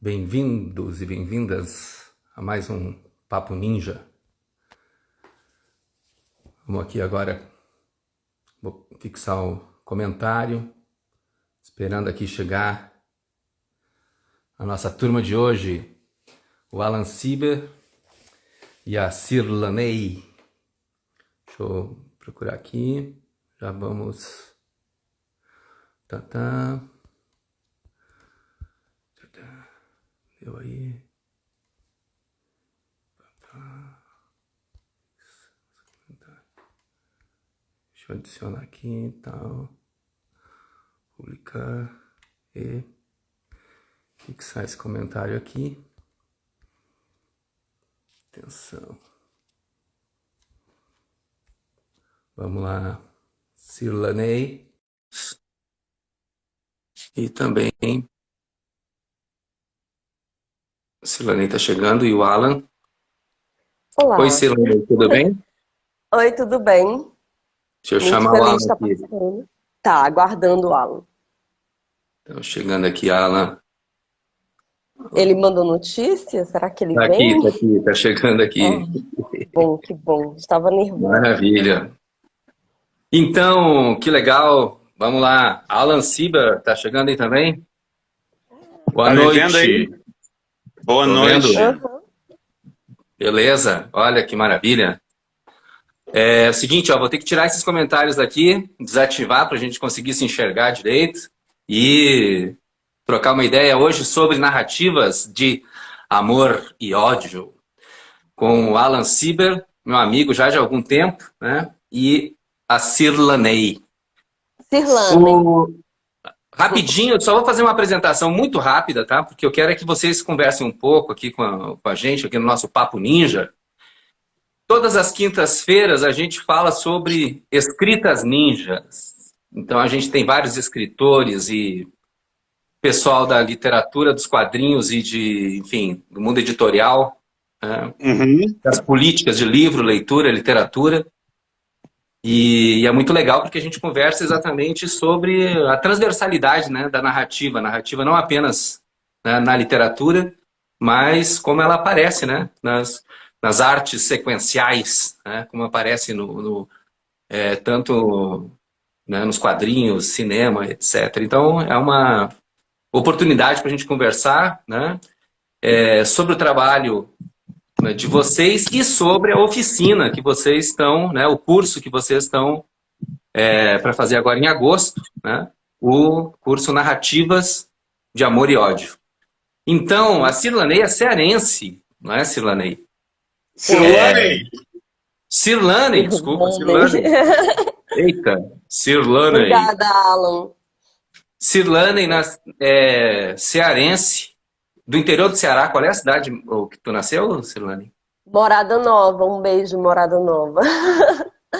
Bem-vindos e bem-vindas a mais um Papo Ninja. Vamos aqui agora, vou fixar o comentário, esperando aqui chegar a nossa turma de hoje, o Alan Sieber e a Cirlanei. Deixa eu procurar aqui, já vamos... Deu aí. Deixa eu adicionar aqui e tal. Publicar e fixar esse comentário aqui. Atenção. Vamos lá. Cirlanei. E também Cirlanei está chegando e o Alan. Olá. Oi, Cirlanei, tudo bem? Oi, tudo bem? Deixa eu Muito chamar o feliz Alan de estar aqui. participando. Tá, aguardando o Alan. Então, chegando aqui, Alan. Ele mandou notícia? Será que ele Tá vem? aqui, tá chegando aqui. Que bom. Estava nervoso. Maravilha. Então, que legal. Vamos lá. Alan Sieber, tá chegando aí também? Boa Tá me noite. vendo aí? Boa Tô noite. vendo. Uhum. Beleza? Olha que maravilha. É o seguinte, ó, vou ter que tirar esses comentários daqui, desativar para a gente conseguir se enxergar direito e trocar uma ideia hoje sobre narrativas de amor e ódio com o Alan Sieber, meu amigo já de algum tempo, né? E a Cirlanei. Cirlane. Rapidinho, eu só vou fazer uma apresentação muito rápida, tá? Porque eu quero é que vocês conversem um pouco aqui com a gente, aqui no nosso Papo Ninja. Todas as quintas-feiras a gente fala sobre escritas ninjas. Então a gente tem vários escritores e pessoal da literatura, dos quadrinhos e enfim, do mundo editorial, né? Das políticas de livro, leitura, literatura. E é muito legal porque a gente conversa exatamente sobre a transversalidade, né, da narrativa. A narrativa não apenas, né, na literatura, mas como ela aparece, né, nas artes sequenciais, né, como aparece tanto, né, nos quadrinhos, cinema, etc. Então é uma oportunidade para a gente conversar, né, sobre o trabalho, né, de vocês e sobre a oficina que vocês estão, né, o curso que vocês estão para fazer agora em agosto, né, o curso Narrativas de Amor e Ódio. Então, a Cirlanei é cearense, não é, Cirlanei? Cirlanei! Cirlanei, desculpa, Cirlanei. Eita, Cirlanei. Obrigada, Alan. Cirlanei, cearense, do interior do Ceará. Qual é a cidade que tu nasceu, Cirlanei? Morada Nova. Um beijo, Morada Nova.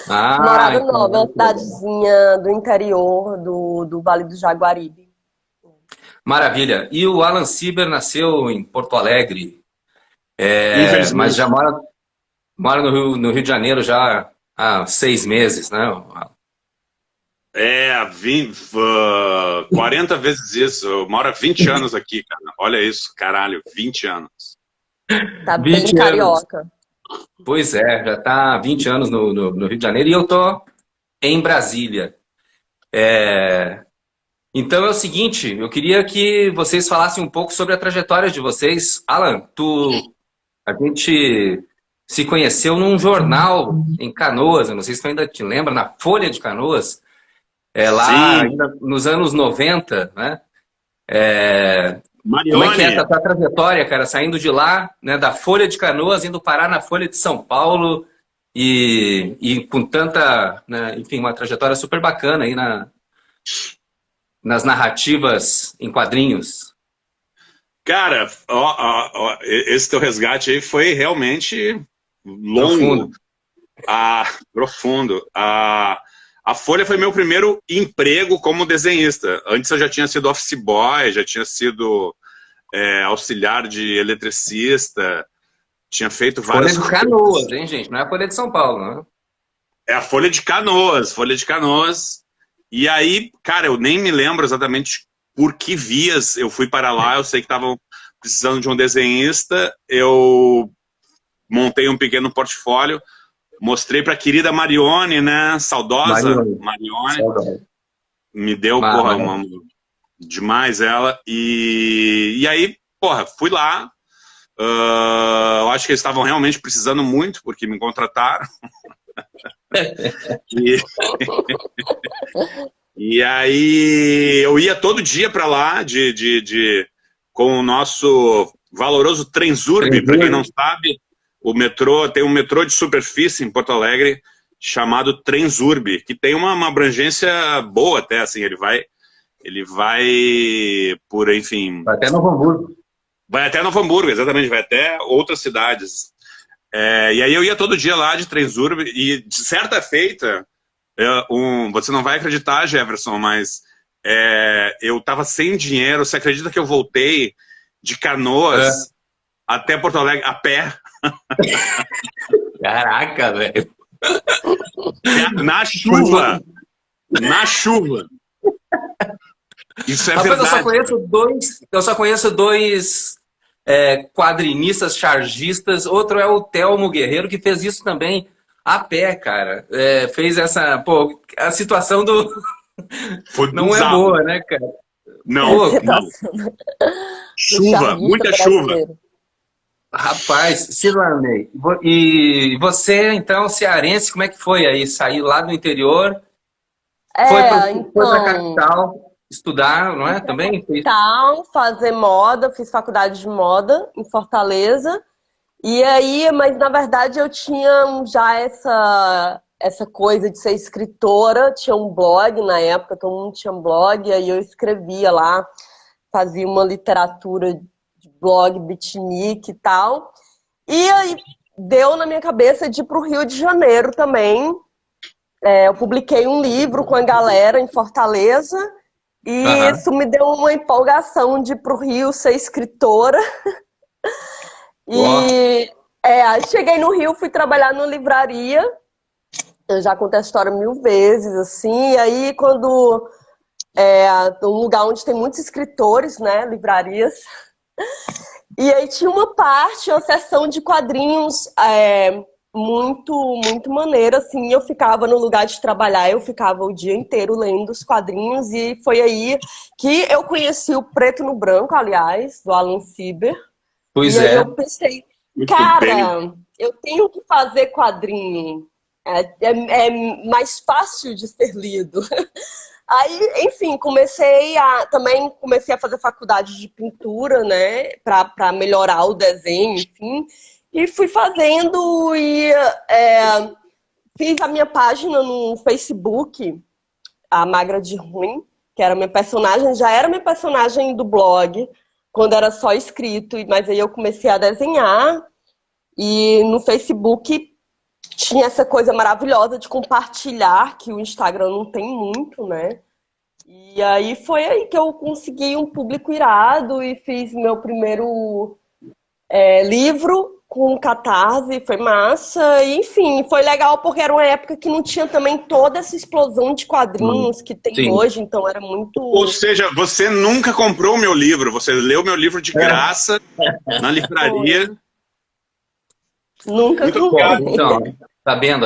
Ah, Morada então, Nova é uma cidadezinha do interior do Vale do Jaguaribe. maravilha. E o Alan Sieber nasceu em Porto Alegre, Infelizmente. mas já mora no Rio de Janeiro já há 6 meses, né? 40 vezes isso. Eu moro há 20 anos aqui, cara. Olha isso, caralho, 20 anos. Tá 20 bem anos. carioca. Pois é, já está há 20 anos no Rio de Janeiro e eu tô em Brasília. Então é o seguinte, eu queria que vocês falassem um pouco sobre a trajetória de vocês. Alan, a gente se conheceu num jornal em Canoas, eu não sei se tu ainda te lembra, na Folha de Canoas, lá Sim. ainda nos anos 90, né? Marione. Como é que é essa tua trajetória, cara? Saindo de lá, né, da Folha de Canoas, indo parar na Folha de São Paulo e com tanta, né, enfim, uma trajetória super bacana aí nas narrativas em quadrinhos. Cara, esse teu resgate aí foi realmente longo. Profundo. Profundo. A Folha foi meu primeiro emprego como desenhista. Antes eu já tinha sido office boy, já tinha sido auxiliar de eletricista, tinha feito várias Folha de coisas. Canoas, hein, gente? Não é a Folha de São Paulo, não. É a Folha de Canoas, Folha de Canoas. E aí, cara, eu nem me lembro exatamente por que vias eu fui para lá. Eu sei que estavam precisando de um desenhista, eu montei um pequeno portfólio, mostrei para a querida Marione, né? Saudosa Marione. Me deu, porra, demais ela. E aí, porra, fui lá. Eu acho que eles estavam realmente precisando muito, porque me contrataram. E aí eu ia todo dia para lá com o nosso valoroso Transurb. Para quem não sabe, o metrô tem um metrô de superfície em Porto Alegre chamado Transurb, que tem uma abrangência boa até, assim, ele vai por, enfim... Vai até Novo Hamburgo. Vai até Novo Hamburgo, exatamente, vai até outras cidades. E aí eu ia todo dia lá de Transurb, e de certa feita, você não vai acreditar, Jefferson, mas eu tava sem dinheiro. Você acredita que eu voltei de Canoas até Porto Alegre a pé? Caraca, velho. Na chuva. Na chuva. Isso é verdade. Eu só conheço dois quadrinistas, chargistas. Outro é o Telmo Guerreiro, que fez isso também a pé, cara. Fez essa... Pô, a situação do... não é boa, né, cara? Não, não. Chuva, muita chuva. Rapaz, Cirlanei, e você, então, cearense, como é que foi aí? Sair lá do interior, foi pra capital estudar, não é? Também? Capital, fazer moda, fiz faculdade de moda em Fortaleza. E aí, mas na verdade eu tinha já essa coisa de ser escritora, tinha um blog na época, todo mundo tinha um blog, e aí eu escrevia lá, fazia uma literatura de blog, beatnik e tal. E aí deu na minha cabeça de ir para o Rio de Janeiro também. Eu publiquei um livro com a galera em Fortaleza, e isso me deu uma empolgação de ir para o Rio ser escritora. E aí cheguei no Rio, fui trabalhar numa livraria. Eu já contei a história 1000 vezes, assim. E aí, quando um lugar onde tem muitos escritores, né, livrarias. E aí tinha uma seção de quadrinhos muito, muito maneira, assim. Eu ficava no lugar de trabalhar, eu ficava o dia inteiro lendo os quadrinhos. E foi aí que eu conheci o Preto no Branco, aliás, do Alan Sieber. Pois aí eu pensei, cara, eu tenho que fazer quadrinho. É mais fácil de ser lido. Aí, enfim, comecei a fazer faculdade de pintura, né, para melhorar o desenho, enfim, e fui fazendo e fiz a minha página no Facebook, a Magra de Ruim, que era minha personagem, já era minha personagem do blog, quando era só escrito, mas aí eu comecei a desenhar, e no Facebook tinha essa coisa maravilhosa de compartilhar, que o Instagram não tem muito, né? E aí foi aí que eu consegui um público irado e fiz meu primeiro livro com Catarse, foi massa. E, enfim, foi legal porque era uma época que não tinha também toda essa explosão de quadrinhos que tem hoje, então era muito... Ou seja, você nunca comprou o meu livro, você leu meu livro de graça na livraria. Nunca comprei. Então, tá vendo?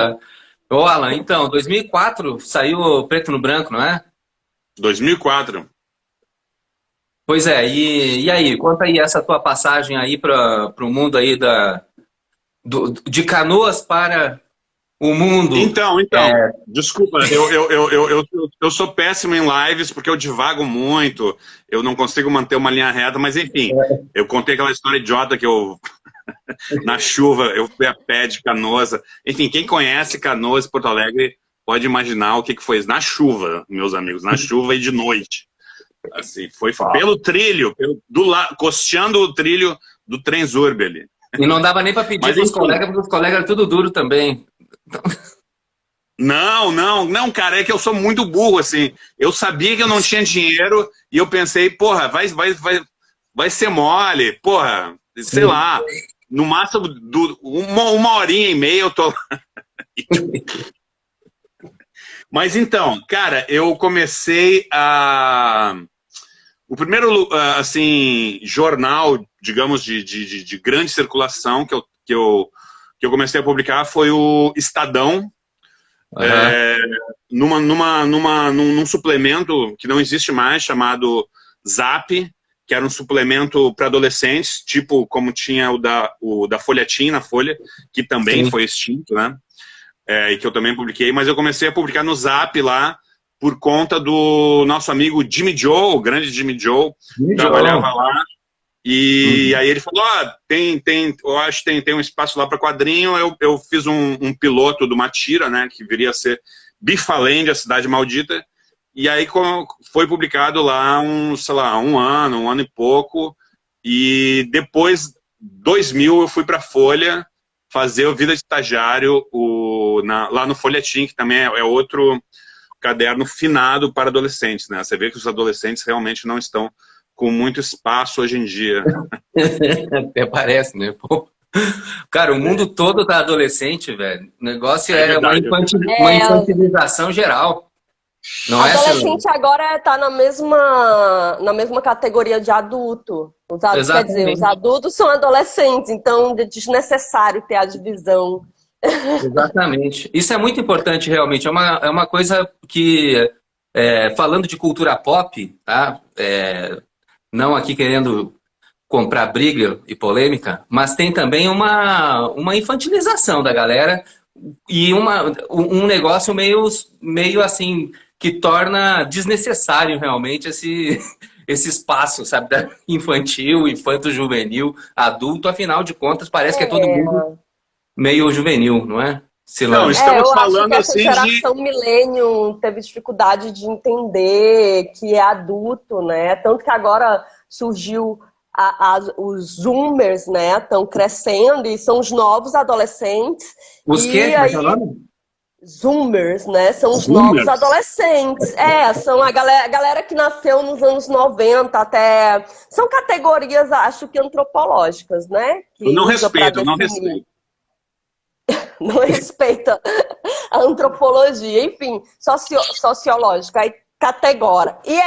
Ô, Alan, então, 2004 saiu o Preto no Branco, não é? 2004. Pois é, e aí? Conta aí essa tua passagem aí para o mundo aí de Canoas para o mundo. Então, desculpa, eu sou péssimo em lives porque eu divago muito, eu não consigo manter uma linha reta, mas enfim, eu contei aquela história idiota que eu... na chuva, eu fui a pé de Canoas. Enfim, quem conhece Canoas e Porto Alegre pode imaginar o que foi isso. Na chuva, meus amigos, na chuva e de noite. Assim, foi pelo trilho, costeando o trilho do Transurb ali. E não dava nem para pedir para os colegas, porque os colegas eram tudo duro também. Não, cara, é que eu sou muito burro, assim. Eu sabia que eu não tinha dinheiro e eu pensei, porra, vai ser mole, porra, sei lá, no máximo uma horinha e meia eu tô... Mas então, cara, eu comecei a... assim, jornal, digamos, de grande circulação que eu comecei a publicar foi o Estadão, num suplemento que não existe mais, chamado Zap, que era um suplemento para adolescentes, tipo como tinha o da Folhetim na Folha, que também foi extinto, né? E que eu também publiquei, mas eu comecei a publicar no Zap lá, por conta do nosso amigo Jimmy Joe, o grande Jimmy Joe, trabalhava lá. E aí ele falou, eu acho que tem um espaço lá para quadrinho. Eu fiz um piloto de uma tira, né, que viria a ser Bifalém, a Cidade Maldita. E aí foi publicado lá sei lá, um ano e pouco. E depois, 2000, eu fui para a Folha fazer o Vida de Estagiário lá no Folhetim, que também é outro caderno finado para adolescentes, né? Você vê que os adolescentes realmente não estão com muito espaço hoje em dia. Até parece, né? Pô. Cara, o mundo todo tá adolescente, velho. O negócio é uma infantilização geral. Não adolescente agora tá na mesma categoria de adulto. Quer dizer, os adultos são adolescentes, então é desnecessário ter a divisão. Exatamente. Isso é muito importante, realmente. É uma coisa que, falando de cultura pop, tá? Não aqui querendo comprar briga e polêmica, mas tem também uma infantilização da galera e um negócio meio assim, que torna desnecessário realmente esse espaço, sabe? Infantil, infanto-juvenil, adulto, afinal de contas, parece que é todo mundo meio juvenil, não é? Não, estamos falando acho que essa geração milênio teve dificuldade de entender que é adulto, né? Tanto que agora surgiu os zoomers, né? Estão crescendo e são os novos adolescentes. Os quê? E aí, zoomers, né? São os novos adolescentes. São a galera que nasceu nos anos 90 até... São categorias, acho que antropológicas, né? Que eu não respeito. Não respeita a antropologia, enfim, sociológica, aí categora. E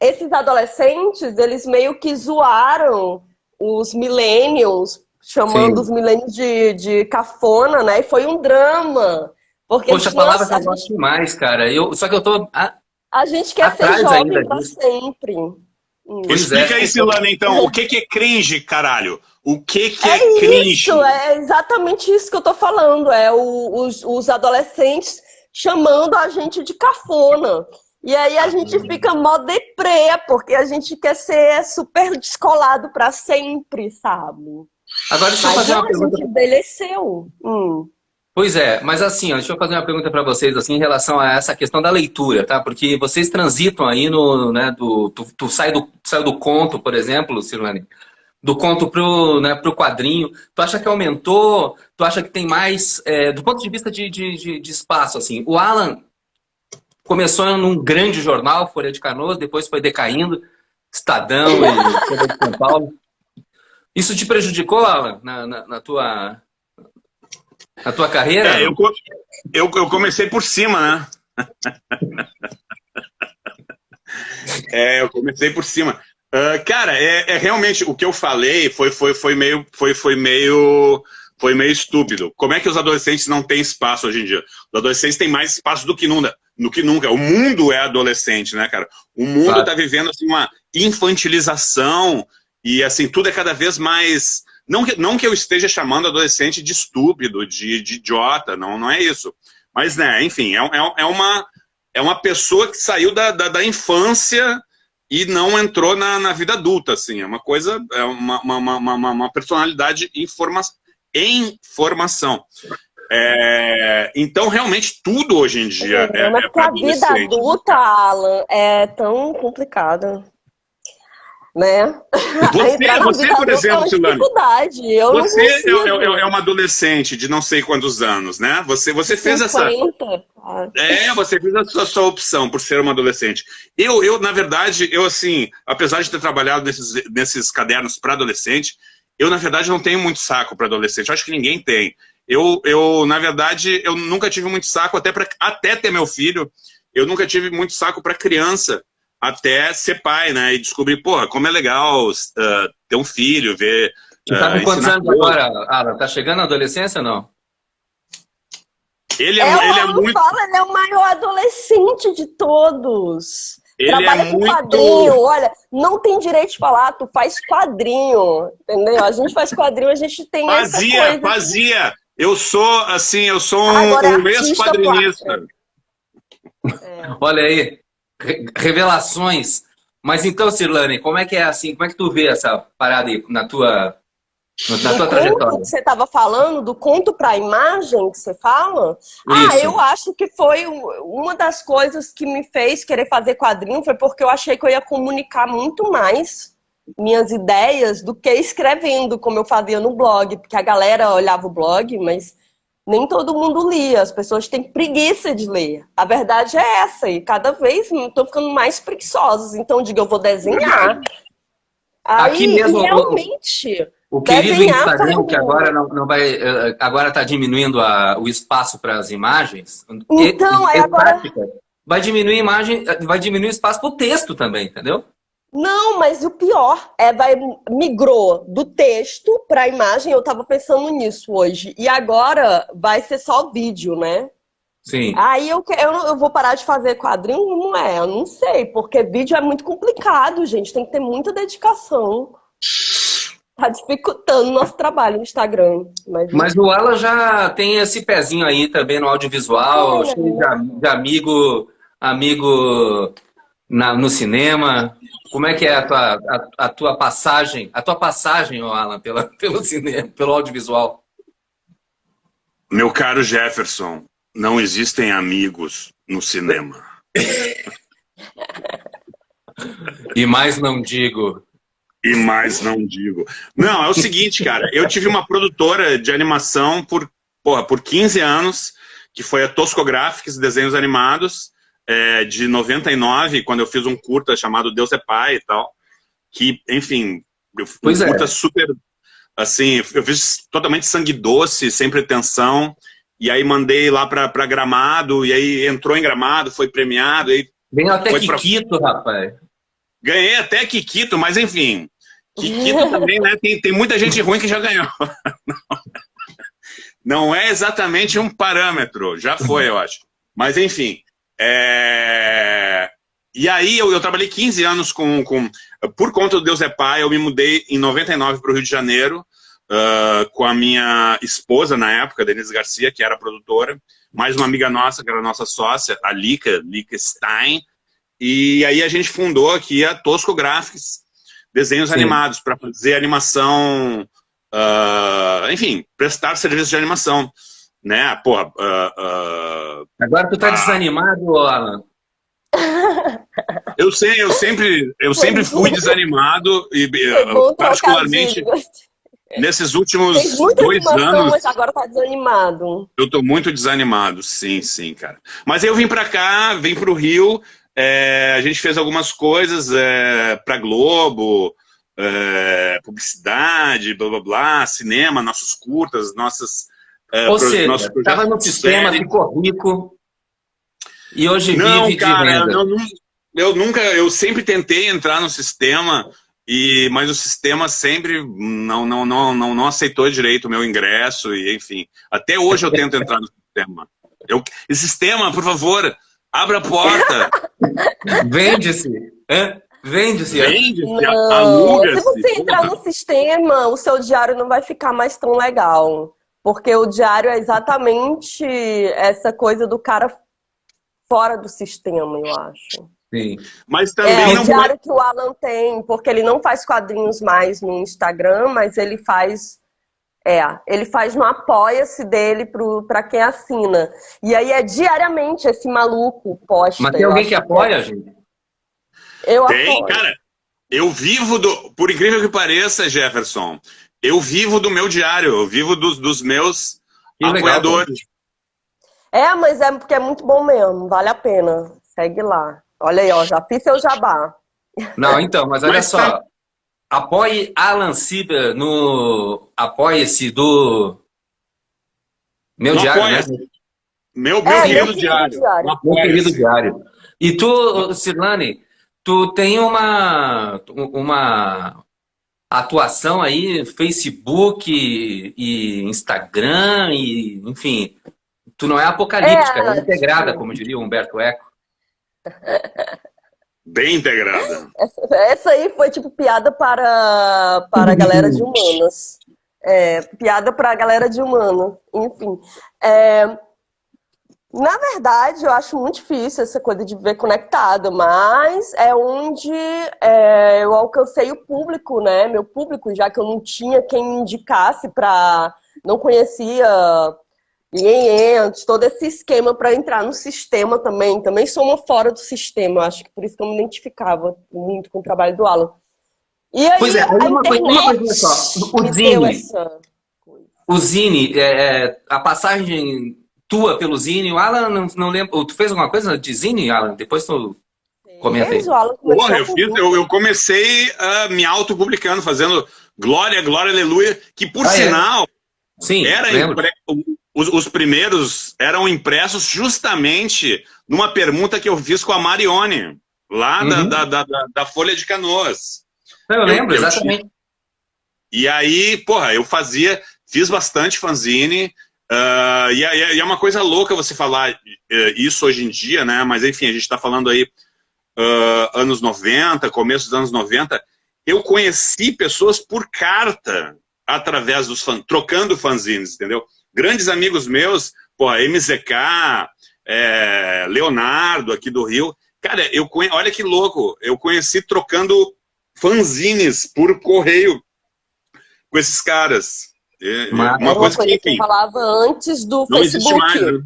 esses adolescentes, eles meio que zoaram os millennials, chamando os millennials de cafona, né? E foi um drama. Porque poxa, a palavra que eu gosto demais, cara. Só que eu tô a gente quer ser jovem pra sempre. Explica aí, Silana, então, o que é cringe, caralho? O que é cringe? Isso, é exatamente isso que eu tô falando. Os adolescentes chamando a gente de cafona. E aí a gente fica mó deprê, porque a gente quer ser super descolado pra sempre, sabe? Agora deixa eu fazer uma pergunta. A gente envelheceu. Pois é, mas assim, deixa eu fazer uma pergunta para vocês assim, em relação a essa questão da leitura, tá? Porque vocês transitam aí tu sai do conto, por exemplo, Cirlane, do conto pro quadrinho. Tu acha que aumentou? Tu acha que tem mais, do ponto de vista de espaço, assim? O Alan começou num grande jornal, Folha de Canoas, depois foi decaindo, Estadão e Folha de São Paulo. Isso te prejudicou, Alan, na tua carreira? Eu comecei por cima, né? Eu comecei por cima. Cara, realmente o que eu falei foi meio estúpido. Como é que os adolescentes não têm espaço hoje em dia? Os adolescentes têm mais espaço do que nunca. O mundo é adolescente, né, cara? O mundo está vivendo assim, uma infantilização e assim, tudo é cada vez mais... Não que eu esteja chamando adolescente de estúpido, de idiota, não é isso. Mas, né, enfim, é uma pessoa que saiu da infância e não entrou na vida adulta, assim. É uma coisa, uma personalidade em formação. Então, realmente, tudo hoje em dia mas para a vida adulta, Alan, é tão complicada. Né? Você por exemplo, Silane, você é uma adolescente de não sei quantos anos, né? Você fez 50. Você fez a sua opção por ser uma adolescente. Na verdade, assim, apesar de ter trabalhado nesses cadernos para adolescente, eu, na verdade, não tenho muito saco para adolescente. Eu acho que ninguém tem. Na verdade, eu nunca tive muito saco, até ter meu filho, eu nunca tive muito saco para criança. até ser pai, né? E descobrir, porra, como é legal ter um filho, ver... Você tá com quantos anos agora, Alan? Tá chegando na adolescência ou não? Ele é muito... Fala, ele é o maior adolescente de todos. Ele Trabalha é com muito... quadrinho, olha, não tem direito de falar, tu faz quadrinho, entendeu? A gente faz quadrinho, a gente tem essa coisa. Fazia! Eu sou, assim, um ex-quadrinista. Olha aí, revelações. Mas então, Cirlane, como é que é assim? Como é que tu vê essa parada aí na tua trajetória? Que você estava falando, do conto para a imagem que você fala? Isso. Eu acho que foi uma das coisas que me fez querer fazer quadrinho, foi porque eu achei que eu ia comunicar muito mais minhas ideias do que escrevendo, como eu fazia no blog, porque a galera olhava o blog, mas nem todo mundo lia, as pessoas têm preguiça de ler. A verdade é essa, e cada vez estou ficando mais preguiçosos, então eu digo, eu vou desenhar. Aí, aqui mesmo, realmente... O querido Instagram, que agora não vai, agora está diminuindo o espaço para as imagens. Então, agora vai diminuir a imagem, vai diminuir o espaço para o texto também, entendeu? Não, mas o pior migrou do texto para a imagem. Eu estava pensando nisso hoje. E agora vai ser só vídeo, né? Sim. Aí eu vou parar de fazer quadrinho? Não é, eu não sei, porque vídeo é muito complicado, gente. Tem que ter muita dedicação. Tá dificultando o nosso trabalho no Instagram. Mas o Alan já tem esse pezinho aí também no audiovisual, cheio de amigo no cinema. Como é que é a tua passagem, Alan, pelo cinema, pelo audiovisual? Meu caro Jefferson, não existem amigos no cinema. E mais não digo. E mais não digo. Não, é o seguinte, cara. Eu tive uma produtora de animação por 15 anos, que foi a Tosco Graphics, desenhos animados, de 99, quando eu fiz um curta chamado Deus é Pai e tal. Que, enfim, curta super... Assim, eu fiz totalmente sangue doce, sem pretensão. E aí mandei lá pra Gramado, e aí entrou em Gramado, foi premiado. Ganhou até Kikito, rapaz. Ganhei até Kikito, mas enfim, Kikito também, né? Tem muita gente ruim que já ganhou. Não é exatamente um parâmetro, já foi, eu acho. Mas enfim, e aí eu trabalhei 15 anos por conta do Deus é Pai, eu me mudei em 99 para o Rio de Janeiro, com a minha esposa na época, Denise Garcia, que era produtora, mais uma amiga nossa, que era nossa sócia, a Lika Stein. E aí a gente fundou aqui a Tosco Graphics, desenhos animados, para fazer animação, enfim, prestar serviço de animação, né? Porra, agora tu tá desanimado, Alan? Eu sempre fui desanimado e particularmente nesses últimos 2 anos. Mas agora tá desanimado. Eu tô muito desanimado, sim, cara. Mas eu vim pra cá, vim pro Rio. A gente fez algumas coisas para Globo, publicidade, blá blá blá, cinema, nossos curtas, nossas. Ou seja, estava no sistema, ficou rico e hoje vive de renda. Eu sempre tentei entrar no sistema, mas o sistema sempre não aceitou direito o meu ingresso, e enfim. Até hoje eu tento entrar no sistema. Sistema, por favor. Abra a porta. Vende-se. Vende-se. Aluga-se. Se você entrar no sistema, o seu diário não vai ficar mais tão legal. Porque o diário é exatamente essa coisa do cara fora do sistema, eu acho. Sim. Mas também o diário que o Alan tem, porque ele não faz quadrinhos mais no Instagram, mas ele faz... ele faz no Apoia-se dele para quem assina. E aí diariamente esse maluco posta. Mas tem alguém que apoia, gente? Eu tem, apoio. Cara. Eu vivo por incrível que pareça, Jefferson, eu vivo do meu diário, eu vivo dos meus apoiadores. Mas porque é muito bom mesmo, vale a pena. Segue lá. Olha aí, já fiz seu jabá. Não, então, mas olha só. Apoie Alan Sieber no Apoia-se do Meu Diário, né? Meu querido diário. Meu querido diário. E tu, Cirlane, tu tem uma atuação aí, Facebook e Instagram, e, enfim, tu não é apocalíptica, é integrada, como diria o Humberto Eco. Bem integrada. Essa aí foi tipo piada para a galera de humanas. Piada para a galera de humanas. Enfim. Na verdade, eu acho muito difícil essa coisa de ver conectado, mas é onde eu alcancei o público, né? Meu público, já que eu não tinha quem me indicasse para... Não conhecia ninguém antes, todo esse esquema para entrar no sistema também. Também sou uma fora do sistema, acho que por isso que eu me identificava muito com o trabalho do Alan. E aí, Pois é, uma coisa só. O Zine, a passagem tua pelo Zine, o Alan não lembra. Tu fez alguma coisa de Zine, Alan? Depois tu comenta aí. Porra, eu comecei me autopublicando, fazendo Glória, Glória, Aleluia, que por sinal, sim, os primeiros eram impressos justamente numa permuta que eu fiz com a Marione, lá da Folha de Canoas. Eu lembro, exatamente. E aí, porra, fiz bastante fanzine, e é uma coisa louca você falar isso hoje em dia, né? Mas enfim, a gente está falando aí anos 90, começo dos anos 90. Eu conheci pessoas por carta, através dos trocando fanzines, entendeu? Grandes amigos meus, porra, MZK, Leonardo, aqui do Rio. Cara, olha que louco, eu conheci trocando fanzines por correio com esses caras. Uma coisa que enfim, falava antes do não Facebook. Não existe mais, né?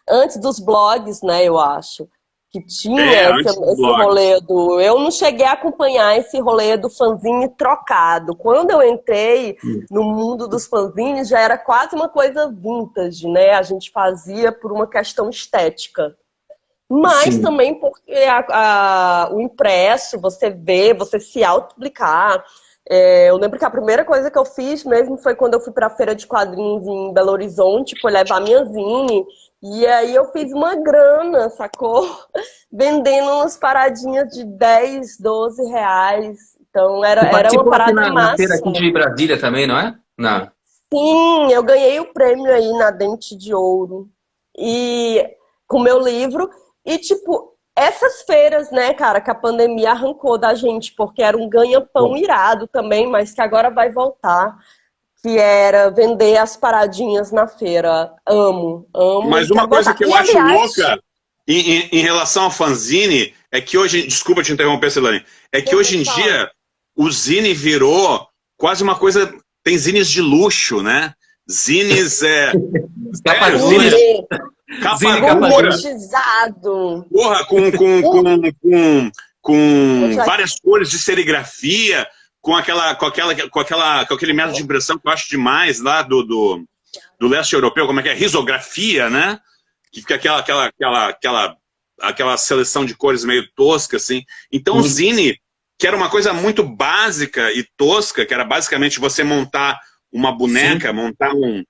Antes dos blogs, né, eu acho. Que tinha esse rolê do... Eu não cheguei a acompanhar esse rolê do fanzine trocado. Quando eu entrei no mundo dos fanzines, já era quase uma coisa vintage, né? A gente fazia por uma questão estética. Mas também porque o impresso, você vê, você se autopublicar. Eu lembro que a primeira coisa que eu fiz mesmo foi quando eu fui para a Feira de Quadrinhos em Belo Horizonte, foi levar minha zine. E aí eu fiz uma grana, sacou? Vendendo umas paradinhas de 10, 12 reais. Então era uma parada na, massa. Na feira aqui de Brasília também, não é? Não. Sim, eu ganhei o prêmio aí na Dente de Ouro. E com o meu livro. E tipo, essas feiras, né, cara, que a pandemia arrancou da gente, porque era um ganha-pão irado também, mas que agora vai voltar. Que era vender as paradinhas na feira. Amo. Mas uma coisa que eu acho louca em relação ao fanzine é que hoje... Desculpa te interromper, Celane. É que hoje em dia o zine virou quase uma coisa... Tem zines de luxo, né? Zines... Capa dura. Porra, com várias cores de serigrafia... Com aquele método de impressão que eu acho demais lá do leste europeu, como é que é? Risografia, né? Que fica aquela seleção de cores meio tosca, assim. Então o zine, que era uma coisa muito básica e tosca, que era basicamente você montar uma boneca, montar um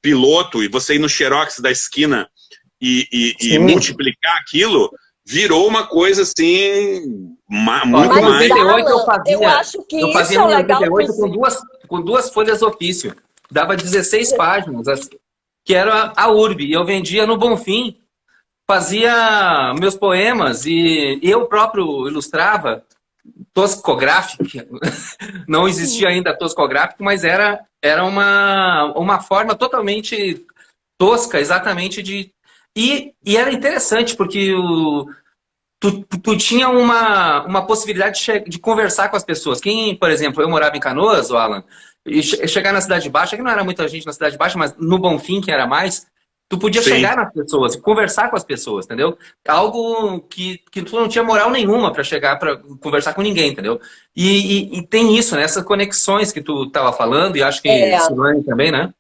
piloto, e você ir no xerox da esquina e multiplicar aquilo... Virou uma coisa assim, muito mais. 98 eu acho que eu fazia isso no é legal 98 com duas folhas ofício. Dava 16 páginas, que era a URB. E eu vendia no Bonfim, fazia meus poemas e eu próprio ilustrava, toscográfico. Não existia ainda toscográfico, mas era uma forma totalmente tosca, exatamente de... E era interessante, porque tu tinha uma possibilidade de conversar com as pessoas. Quem, por exemplo, eu morava em Canoas, Alan, e chegar na Cidade Baixa, que não era muita gente na Cidade Baixa, mas no Bonfim, que era mais, tu podia chegar nas pessoas, conversar com as pessoas, entendeu? Algo que tu não tinha moral nenhuma para chegar, para conversar com ninguém, entendeu? E tem isso, né? Essas conexões que tu estava falando, e acho que Silane também, né?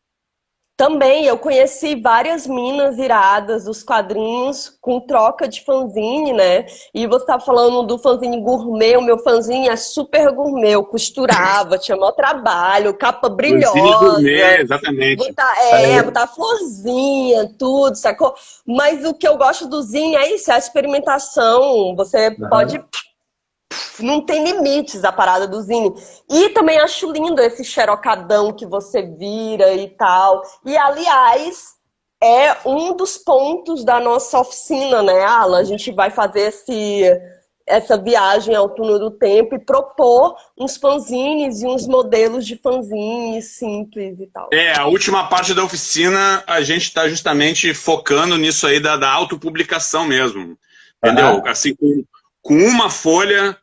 Também eu conheci várias minas iradas dos quadrinhos com troca de fanzine, né? E você tá falando do fanzine gourmet, o meu fanzine é super gourmet, eu costurava, tinha maior trabalho, capa Fanzine gourmet, brilhosa, exatamente. botar florzinha, tudo, sacou? Mas o que eu gosto do zine é isso, é a experimentação, você pode... Não tem limites a parada do zine. E também acho lindo esse xerocadão que você vira e tal. E, aliás, é um dos pontos da nossa oficina, né, Alan? A gente vai fazer essa viagem ao túnel do tempo e propor uns fanzines e uns modelos de fanzines simples e tal. A última parte da oficina, a gente está justamente focando nisso aí da autopublicação mesmo. Entendeu? Assim, com uma folha...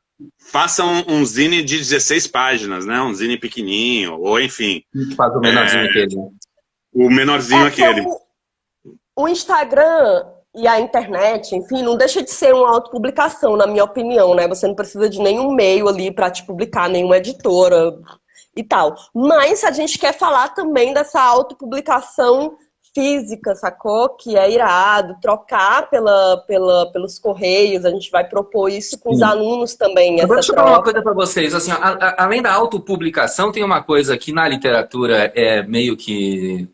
Faça um zine de 16 páginas, né? Um zine pequenininho, ou enfim. Faz o menorzinho aquele. O menorzinho aquele. O Instagram e a internet, enfim, não deixa de ser uma autopublicação, na minha opinião, né? Você não precisa de nenhum meio ali para te publicar, nenhuma editora e tal. Mas a gente quer falar também dessa autopublicação física, sacou? Que é irado, trocar pelos correios, a gente vai propor isso com os alunos também. Deixa eu falar uma coisa para vocês, assim, além da autopublicação, tem uma coisa que na literatura é meio que,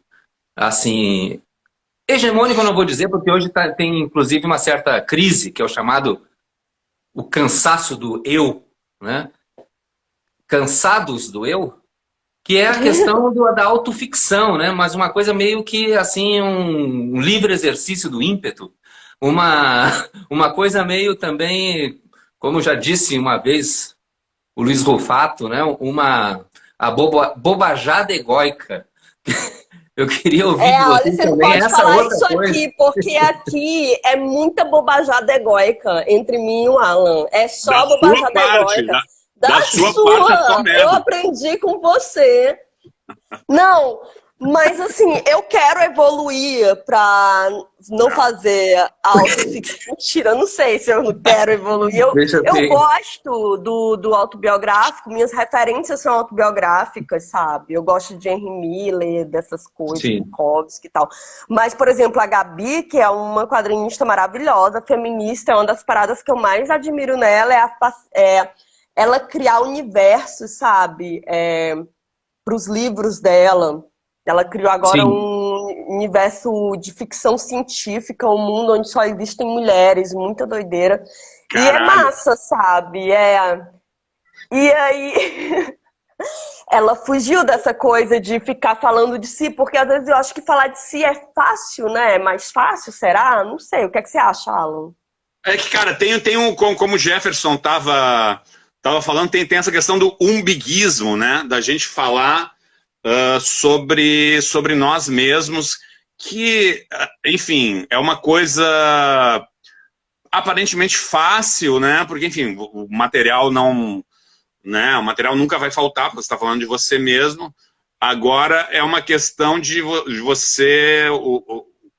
assim, hegemônico eu não vou dizer, porque hoje tem inclusive uma certa crise, que é o chamado o cansaço do eu, né? Cansados do eu? Que é a questão da autoficção, né? Mas uma coisa meio que, assim, um livre exercício do ímpeto. Uma coisa meio também, como já disse uma vez o Luiz Rufato, né? A bobajada egóica. Eu queria ouvir de vocês você também pode essa falar outra isso coisa. aqui, porque aqui é muita bobajada egóica entre mim e o Alan. É só bobajada egóica. Da sua parte, eu aprendi com você. Não, mas assim, eu quero evoluir para não fazer autoficção. Mentira, eu não sei se eu quero evoluir. Eu gosto do autobiográfico, minhas referências são autobiográficas, sabe? Eu gosto de Henry Miller, dessas coisas, Bukowski e tal. Mas, por exemplo, a Gabi, que é uma quadrinista maravilhosa, feminista, é uma das paradas que eu mais admiro nela, ela criar universos, sabe? Para os livros dela. Ela criou agora um universo de ficção científica, um mundo onde só existem mulheres, muita doideira. Caralho. E é massa, sabe? E aí... ela fugiu dessa coisa de ficar falando de si, porque às vezes eu acho que falar de si é fácil, né? É mais fácil, será? Não sei. O que é que você acha, Alan? É que, cara, tem como o Jefferson tava falando, tem essa questão do umbiguismo, né? Da gente falar sobre nós mesmos, que, enfim, é uma coisa aparentemente fácil, né? Porque, enfim, o material não... Né? O material nunca vai faltar, porque você está falando de você mesmo. Agora é uma questão de você...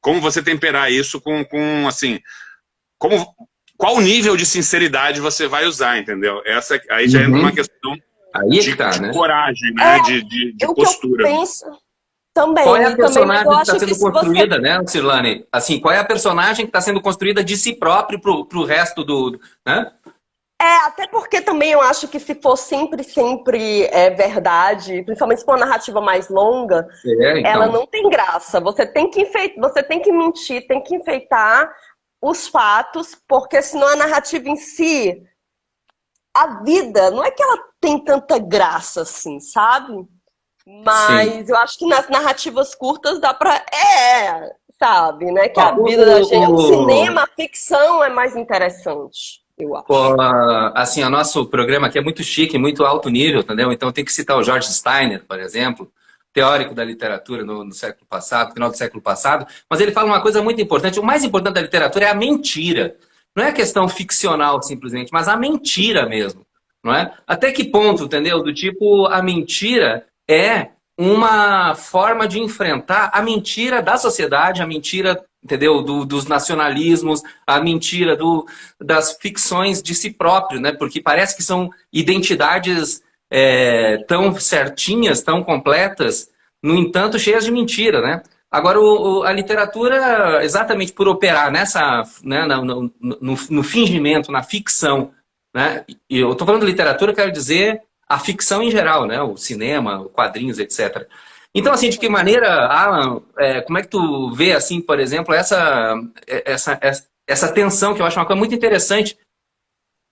como você temperar isso com assim... Qual nível de sinceridade você vai usar, entendeu? Essa aí já entra uma questão de coragem, né? De postura. Que eu penso também. Qual é a personagem que está sendo construída, né, Cirlane? Assim, qual é a personagem que está sendo construída de si próprio para o resto do... Né? Até porque também eu acho que se for sempre verdade, principalmente se for uma narrativa mais longa, então... ela não tem graça. Você tem que mentir, tem que enfeitar os fatos, porque senão a narrativa em si, a vida, não é que ela tem tanta graça assim, sabe? Mas eu acho que nas narrativas curtas dá pra... sabe, né? Que a vida da gente... O cinema, a ficção é mais interessante, eu acho. Assim, o nosso programa aqui é muito chique, muito alto nível, entendeu? Então tem que citar o George Steiner, por exemplo, teórico da literatura no século passado, final do século passado, mas ele fala uma coisa muito importante. O mais importante da literatura é a mentira. Não é a questão ficcional, simplesmente, mas a mentira mesmo. Não é? Até que ponto, entendeu? Do tipo, a mentira é uma forma de enfrentar a mentira da sociedade, a mentira, entendeu? Dos nacionalismos, a mentira das ficções de si próprio, né? Porque parece que são identidades... tão certinhas, tão completas, no entanto, cheias de mentira, né? Agora, a literatura, exatamente por operar nessa, né, no fingimento, na ficção, né? E eu estou falando de literatura, quero dizer a ficção em geral, né? O cinema, quadrinhos, etc. Então, assim, de que maneira, Alan, como é que tu vê, assim, por exemplo, essa tensão, que eu acho uma coisa muito interessante,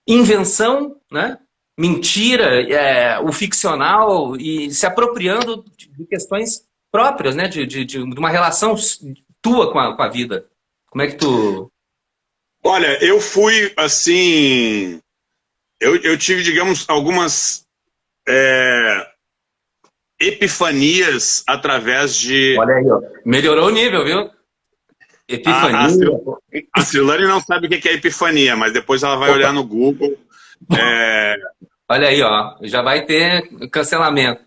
invenção, né? Mentira, o ficcional, e se apropriando de questões próprias, né? De uma relação tua com a vida. Como é que tu... Olha, eu fui, assim... Eu tive, digamos, algumas epifanias através de... Olha aí, ó. Melhorou o nível, viu? A Epifania. Silane não sabe o que é epifania, mas depois ela vai olhar no Google. Olha aí, ó. Já vai ter cancelamento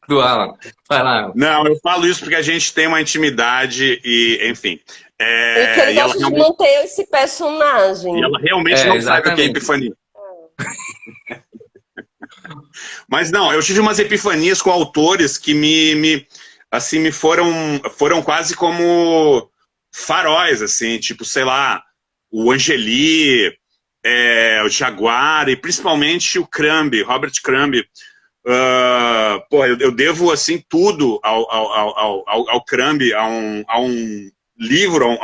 do Alan. Vai lá, Alan. Não, eu falo isso porque a gente tem uma intimidade e, enfim. E que ele gosta de manter esse personagem. E ela realmente não sabe o que é Exatamente. epifania. Mas não, eu tive umas epifanias com autores que assim, me foram quase como faróis, assim, tipo, sei lá, o Angeli, o Jaguar e principalmente o Crumb, Robert Crumb. Eu devo, assim, tudo ao Crumb, a um livro,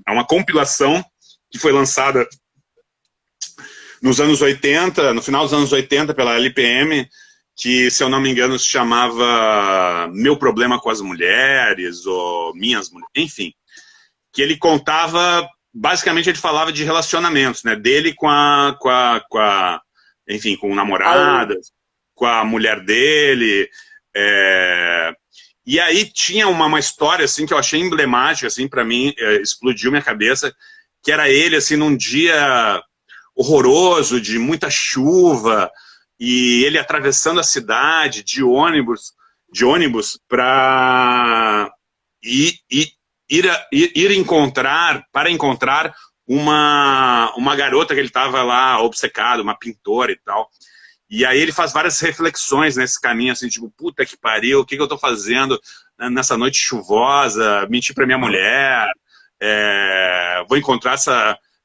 a uma compilação que foi lançada nos anos 80, no final dos anos 80, pela LPM, que, se eu não me engano, se chamava Meu Problema com as Mulheres, ou Minhas Mulheres, enfim. Que ele contava, basicamente ele falava de relacionamentos, né? Dele enfim, com namoradas, com a mulher dele. E aí tinha uma história, assim, que eu achei emblemática, assim, para mim, explodiu minha cabeça, que era ele, assim, num dia horroroso, de muita chuva, e ele atravessando a cidade de ônibus para ir encontrar uma garota que ele estava lá obcecado, uma pintora e tal. E aí ele faz várias reflexões nesse caminho, assim, tipo, puta que pariu, o que eu estou fazendo nessa noite chuvosa, menti para minha mulher, vou encontrar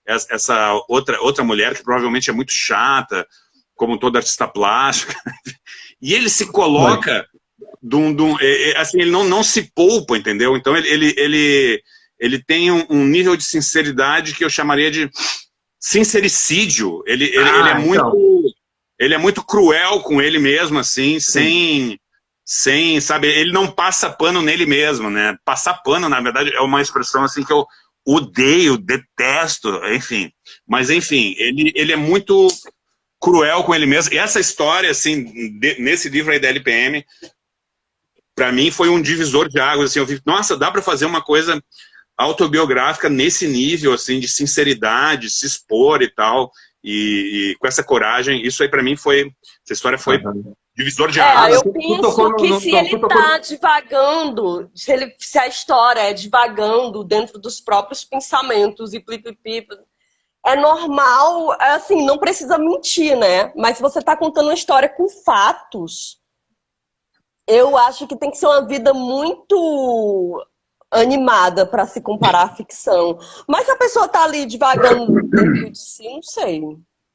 essa outra mulher que provavelmente é muito chata, como todo artista plástico. E ele se coloca assim, ele não se poupa, entendeu? Então ele tem um nível de sinceridade que eu chamaria de sincericídio. Ele é muito cruel com ele mesmo, assim, sem, sabe, ele não passa pano nele mesmo, né? Passar pano, na verdade, é uma expressão, assim, que eu odeio, detesto, enfim. Mas, enfim, ele é muito cruel com ele mesmo. E essa história, assim, nesse livro aí da LPM, para mim foi um divisor de águas, assim, eu vi, nossa, dá para fazer uma coisa autobiográfica nesse nível, assim, de sinceridade, se expor e tal, e com essa coragem, isso aí para mim essa história foi divisor de águas. Eu penso que se ele tá divagando, se a história é divagando dentro dos próprios pensamentos e plipipi, é normal, assim, não precisa mentir, né? Mas se você tá contando uma história com fatos, eu acho que tem que ser uma vida muito animada para se comparar à ficção. Mas se a pessoa tá ali divagando dentro de si, não sei.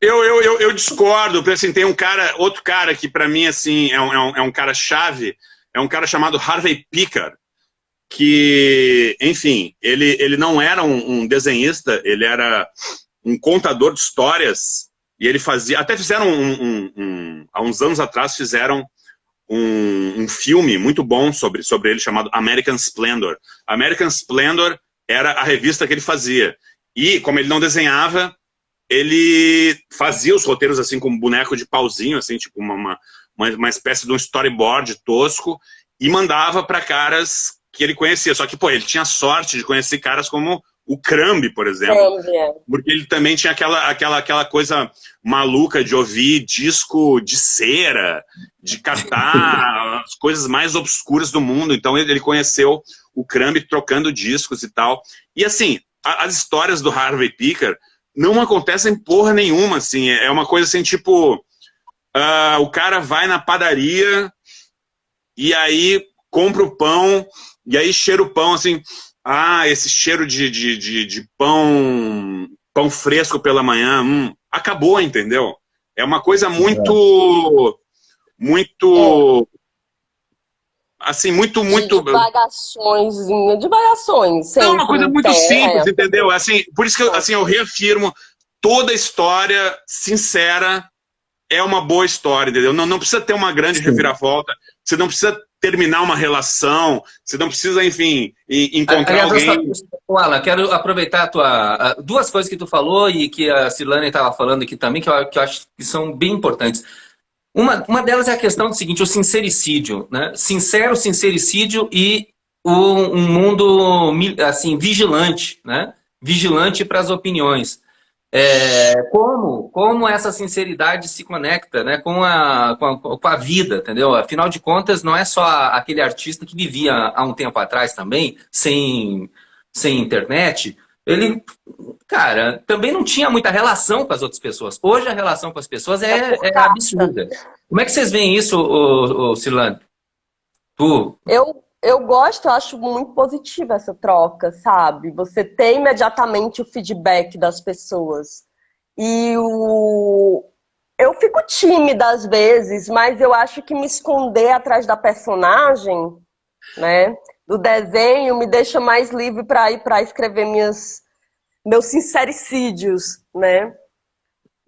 Eu discordo, porque assim, tem outro cara que para mim assim, é um cara chave, é um cara chamado Harvey Pekar, que, enfim, ele não era um desenhista, ele era um contador de histórias, e ele fazia, até fizeram há uns anos atrás, fizeram um filme muito bom sobre ele, chamado American Splendor. American Splendor era a revista que ele fazia, e como ele não desenhava, ele fazia os roteiros assim com um boneco de pauzinho, assim, tipo uma espécie de um storyboard tosco, e mandava para caras que ele conhecia. Só que, pô, ele tinha sorte de conhecer caras como o Crumb, por exemplo. Porque ele também tinha aquela coisa maluca de ouvir disco de cera, de catar as coisas mais obscuras do mundo. Então ele conheceu o Crumb trocando discos e tal. E assim, as histórias do Harvey Pekar não acontecem porra nenhuma, assim. É uma coisa assim, tipo... o cara vai na padaria e aí compro o pão, e aí cheiro o pão, assim, esse cheiro de pão fresco pela manhã, acabou, entendeu? É uma coisa muito, assim, muito... Divagações, sempre. Não, uma coisa muito simples, entendeu? Assim, por isso que assim, eu reafirmo, toda história sincera é uma boa história, entendeu? Não precisa ter uma grande reviravolta, você não precisa terminar uma relação, você não precisa, enfim, encontrar alguém... Alan, quero aproveitar duas coisas que tu falou e que a Cirlane estava falando aqui também, que eu acho que são bem importantes. Uma delas é a questão do seguinte, o sincericídio, né? Sincericídio e um mundo assim, vigilante, né? Vigilante para as opiniões. Como essa sinceridade se conecta, né, com a vida, entendeu? Afinal de contas, não é só aquele artista que vivia há um tempo atrás também, sem internet. Ele, cara, também não tinha muita relação com as outras pessoas. Hoje a relação com as pessoas é absurda. Como é que vocês veem isso, Cirlane? Tu? Eu gosto, eu acho muito positiva essa troca, sabe? Você tem imediatamente o feedback das pessoas. Eu fico tímida às vezes, mas eu acho que me esconder atrás da personagem, né, do desenho, me deixa mais livre para ir para escrever meus sincericídios, né?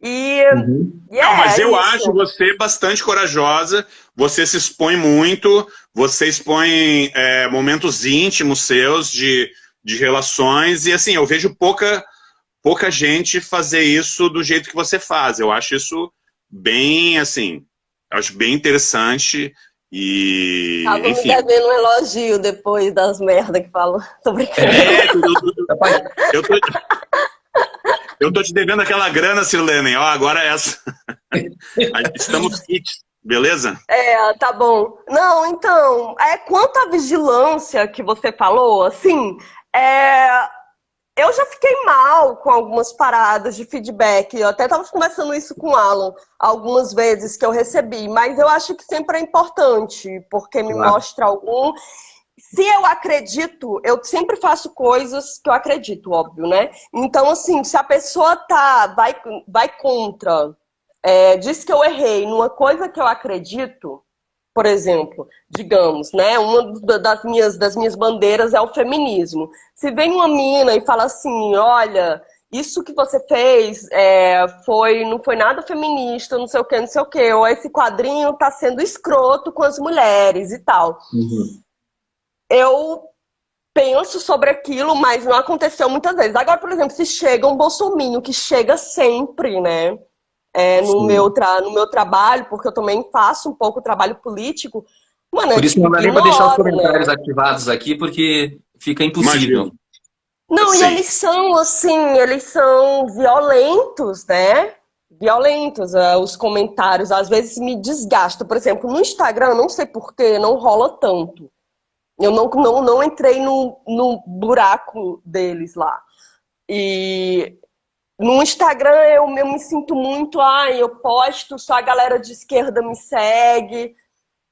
Não, mas eu acho você bastante corajosa, você se expõe muito, você expõe momentos íntimos seus de relações, e assim, eu vejo pouca gente fazer isso do jeito que você faz. Eu acho isso bem, assim, acho bem interessante e... Enfim. Me devendo um elogio depois das merdas que falou. Tô brincando. Eu tô te devendo aquela grana, Cirlane. Ó, agora é essa. Estamos kits, beleza? Tá bom. Não, então, quanto à vigilância que você falou, assim, eu já fiquei mal com algumas paradas de feedback. Eu até estava conversando isso com o Alan algumas vezes que eu recebi, mas eu acho que sempre é importante, porque me mostra algum... Se eu acredito, eu sempre faço coisas que eu acredito, óbvio, né? Então, assim, se a pessoa vai contra, diz que eu errei numa coisa que eu acredito, por exemplo, digamos, né? Uma das minhas bandeiras é o feminismo. Se vem uma mina e fala assim, olha, isso que você fez não foi nada feminista, não sei o quê, ou esse quadrinho tá sendo escroto com as mulheres e tal. Eu penso sobre aquilo, mas não aconteceu muitas vezes. Agora, por exemplo, se chega um bolsominion, que chega sempre, né? No meu trabalho, porque eu também faço um pouco trabalho político. Mano, por isso não dá nem para deixar os comentários ativados aqui, porque fica impossível. Imagina. Não, e eles são, assim, eles são violentos, né? Violentos, os comentários, às vezes me desgastam. Por exemplo, no Instagram, não sei porquê, não rola tanto. Eu não entrei no buraco deles lá. E no Instagram eu me sinto muito, eu posto, só a galera de esquerda me segue,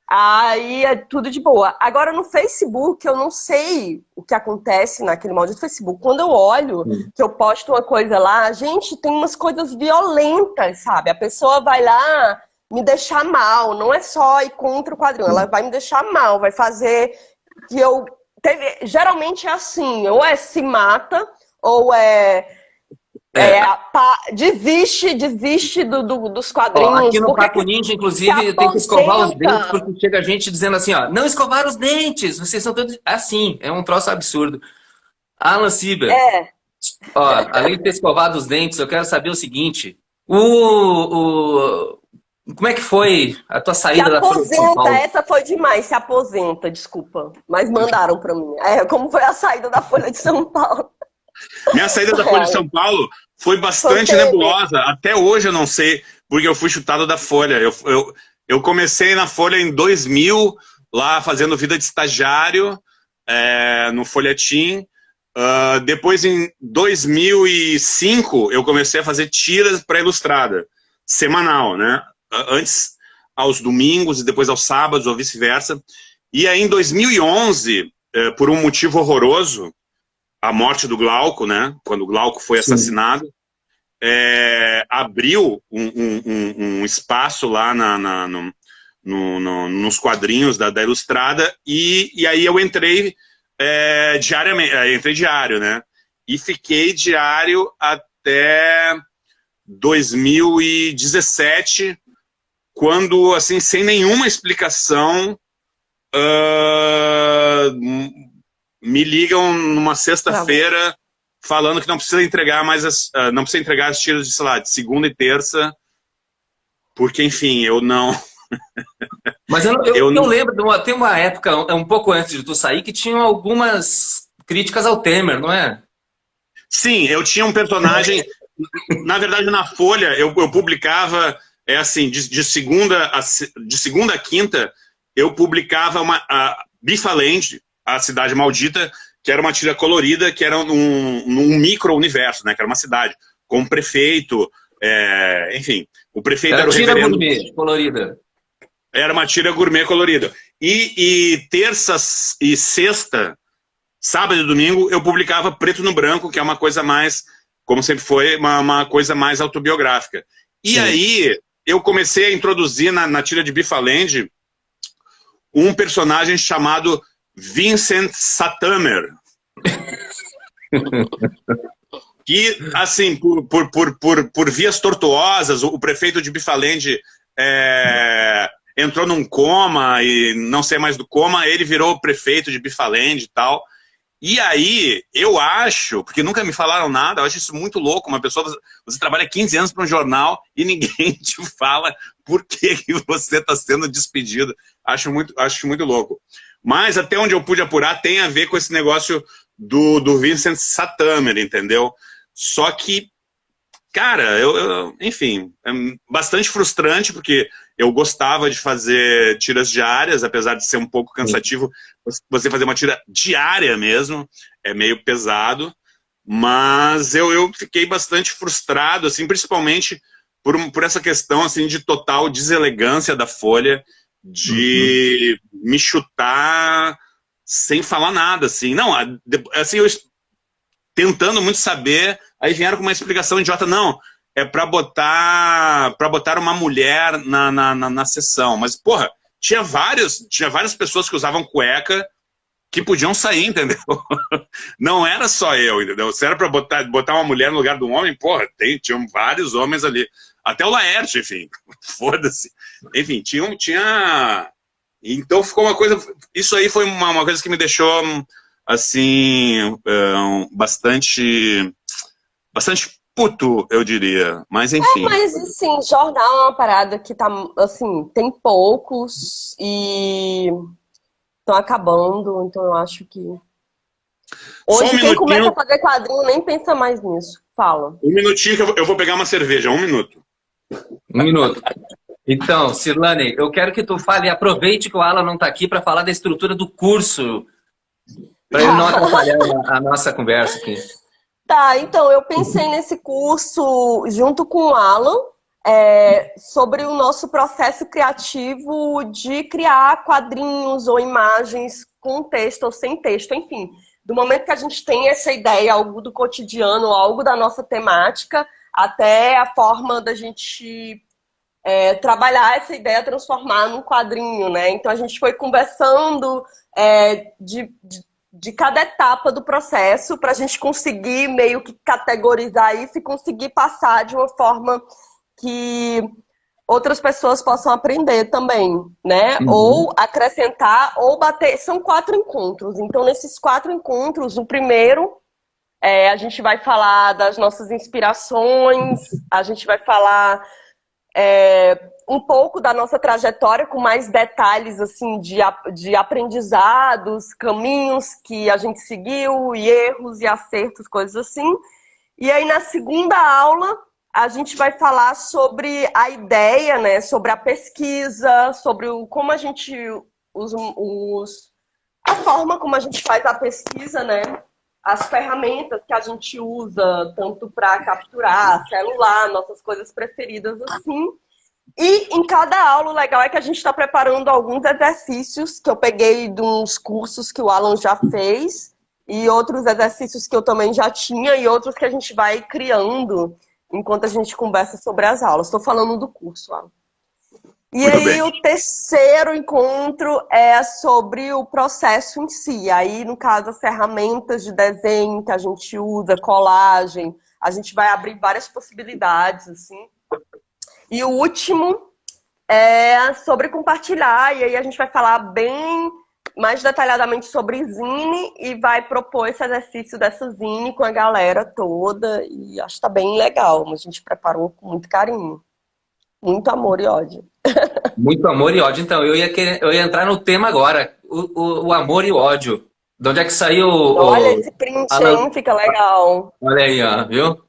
aí é tudo de boa. Agora no Facebook eu não sei o que acontece naquele maldito Facebook. Quando eu olho que eu posto uma coisa lá, gente, tem umas coisas violentas, sabe? A pessoa vai lá me deixar mal, não é só ir contra o quadrinho, ela vai me deixar mal, vai fazer... que geralmente é assim, ou se mata, ou desiste dos quadrinhos. Aqui no Papo Ninja, inclusive, tem que escovar os dentes, porque chega gente dizendo assim, ó, não escovar os dentes, vocês são todos... Assim, é um troço absurdo. Alan Sieber, além de ter escovado os dentes, eu quero saber o seguinte, como é que foi a tua saída da Folha de São Paulo? Essa foi demais, se aposenta, desculpa. Mas mandaram pra mim. Como foi a saída da Folha de São Paulo? Minha saída da Folha de São Paulo foi bastante nebulosa. Até hoje eu não sei, porque eu fui chutado da Folha. Eu comecei na Folha em 2000, lá fazendo vida de estagiário, no Folhetim. Depois, em 2005, eu comecei a fazer tiras para Ilustrada, semanal, né? Antes aos domingos e depois aos sábados, ou vice-versa. E aí, em 2011, por um motivo horroroso, a morte do Glauco, né? Quando o Glauco foi assassinado, abriu um espaço lá nos quadrinhos da Ilustrada, e aí eu entrei diariamente, entrei diário, né? E fiquei diário até 2017, quando, assim, sem nenhuma explicação, me ligam numa sexta-feira falando que não precisa entregar mais não precisa entregar as tiras de, sei lá, de segunda e terça, porque, enfim, eu não... Mas eu lembro, tem uma época, um pouco antes de tu sair, que tinham algumas críticas ao Temer, não é? Sim, eu tinha um personagem... Na verdade, na Folha, eu publicava, assim, de segunda a quinta, eu publicava a Bifaland, a Cidade Maldita, que era uma tira colorida, que era num micro-universo, né? Que era uma cidade, com um prefeito, enfim, o prefeito era o reverendo... gourmet, colorida. Era uma tira gourmet colorida. E terça e sexta, sábado e domingo, eu publicava preto no branco, que é uma coisa mais, como sempre foi, uma coisa mais autobiográfica. E Sim. Aí, eu comecei a introduzir na tira de Bifaland um personagem chamado Vincent Satamer. Que, assim, por vias tortuosas, o prefeito de Bifaland entrou num coma e não sei mais do coma, ele virou prefeito de Bifaland e tal. E aí, eu acho, porque nunca me falaram nada, eu acho isso muito louco, uma pessoa, você trabalha 15 anos para um jornal e ninguém te fala por que você está sendo despedido. Acho muito louco. Mas até onde eu pude apurar tem a ver com esse negócio do Vincent Satamer, entendeu? Só que, cara, enfim, é bastante frustrante, porque eu gostava de fazer tiras diárias, apesar de ser um pouco cansativo. Você fazer uma tira diária mesmo, é meio pesado, mas eu fiquei bastante frustrado, assim, principalmente por essa questão, assim, de total deselegância da Folha, de me chutar sem falar nada, assim. Não, assim, eu tentando muito saber, aí vieram com uma explicação idiota, não, é para botar uma mulher na sessão. Mas, porra, tinha várias pessoas que usavam cueca que podiam sair, entendeu? Não era só eu, entendeu? Se era para botar uma mulher no lugar de um homem, porra, tinham vários homens ali. Até o Laerte, enfim, foda-se. Enfim, tinha... Então ficou uma coisa... Isso aí foi uma coisa que me deixou, assim, bastante puto, eu diria. Mas, enfim. Mas, assim, jornal é uma parada que tá, assim, tem poucos e estão acabando, então eu acho que... Hoje quem começa a fazer quadrinho nem pensa mais nisso. Fala. Um minutinho que eu vou pegar uma cerveja, 1 minuto. 1 minuto. Então, Cirlane, eu quero que tu fale, aproveite que o Alan não está aqui para falar da estrutura do curso, para ele não atrapalhar a nossa conversa aqui. Tá, então eu pensei nesse curso junto com o Alan, sobre o nosso processo criativo de criar quadrinhos ou imagens com texto ou sem texto, enfim. Do momento que a gente tem essa ideia, algo do cotidiano, algo da nossa temática, até a forma da gente trabalhar essa ideia, transformar num quadrinho, né? Então a gente foi conversando de cada etapa do processo para a gente conseguir meio que categorizar isso e conseguir passar de uma forma que outras pessoas possam aprender também, né? Ou acrescentar, ou bater. São 4 encontros. Então, nesses 4 encontros, no primeiro, a gente vai falar das nossas inspirações, a gente vai falar um pouco da nossa trajetória, com mais detalhes assim, de aprendizados, caminhos que a gente seguiu, e erros e acertos, coisas assim. E aí, na segunda aula, a gente vai falar sobre a ideia, né, sobre a pesquisa, sobre como a gente a forma como a gente faz a pesquisa, né, as ferramentas que a gente usa, tanto para capturar celular, nossas coisas preferidas assim. E em cada aula, o legal é que a gente está preparando alguns exercícios que eu peguei de uns cursos que o Alan já fez, e outros exercícios que eu também já tinha, e outros que a gente vai criando enquanto a gente conversa sobre as aulas. Estou falando do curso, Alan. E Muito aí bem. o terceiro encontro é sobre o processo em si. Aí, no caso, as ferramentas de desenho que a gente usa, colagem, a gente vai abrir várias possibilidades, assim. E o último é sobre compartilhar, e aí a gente vai falar bem mais detalhadamente sobre zine e vai propor esse exercício dessa zine com a galera toda, e acho que tá bem legal, a gente preparou com muito carinho. Muito amor e ódio. Muito amor e ódio. Então, eu ia entrar no tema agora. O amor e o ódio. De onde é que saiu Olha esse print, Alan... hein? Fica legal. Olha aí, ó, viu?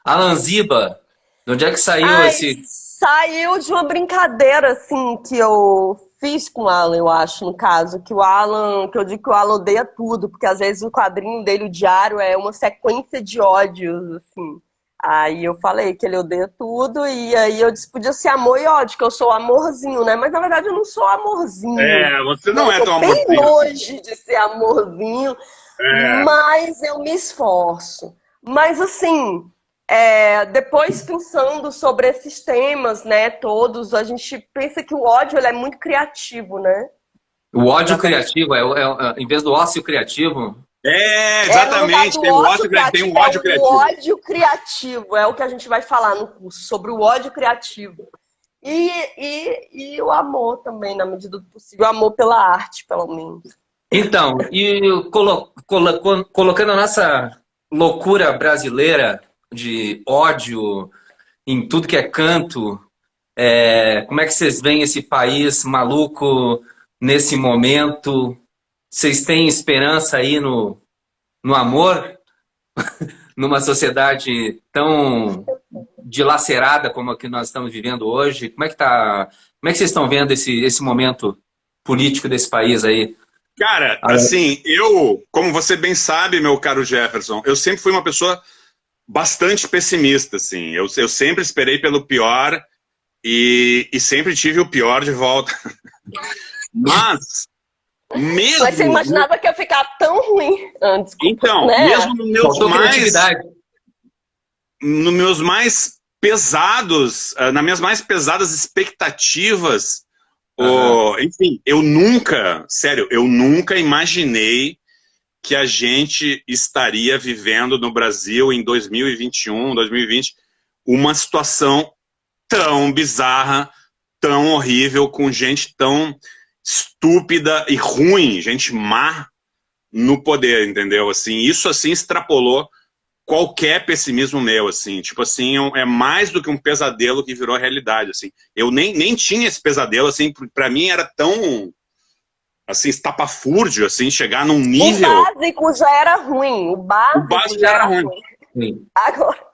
Alan Ziba. De onde é que saiu Ai, esse... saiu de uma brincadeira, assim, que eu fiz com o Alan, eu acho, no caso. Que eu digo que o Alan odeia tudo, porque às vezes o quadrinho dele, o diário, é uma sequência de ódios, assim. Aí eu falei que ele odeia tudo, e aí eu disse, podia ser amor e ódio, que eu sou amorzinho, né? Mas na verdade eu não sou amorzinho. Você não é tão Eu tô bem amorzinho. longe de ser amorzinho, mas eu me esforço. Mas assim, depois pensando sobre esses temas, né, todos, a gente pensa que o ódio ele é muito criativo, né? O ódio criativo, em vez do ócio criativo... Exatamente. Tem o ódio criativo. O ódio criativo é o que a gente vai falar no curso, sobre o ódio criativo. E o amor também, na medida do possível. O amor pela arte, pelo menos. Então, e colocando a nossa loucura brasileira de ódio em tudo que é canto, como é que vocês veem esse país maluco nesse momento? Vocês têm esperança aí no amor? Numa sociedade tão dilacerada como a que nós estamos vivendo hoje? Como é que vocês estão vendo esse momento político desse país aí? Cara, assim, como você bem sabe, meu caro Jefferson, eu sempre fui uma pessoa bastante pessimista, assim. Eu sempre esperei pelo pior e sempre tive o pior de volta. Mas você imaginava que ia ficar tão ruim antes? Então, né? Mesmo nos meus mais pesados, nas minhas mais pesadas expectativas, enfim, eu nunca imaginei que a gente estaria vivendo no Brasil em 2021, 2020, uma situação tão bizarra, tão horrível, com gente tão estúpida e ruim, gente má no poder, entendeu? Assim, isso assim extrapolou qualquer pessimismo meu, assim, tipo assim, é mais do que um pesadelo que virou realidade, assim. Eu nem tinha esse pesadelo, assim, pra mim era tão, assim, estapafúrdio, assim, chegar num nível... O básico já era ruim, o básico já era ruim. Sim. Agora...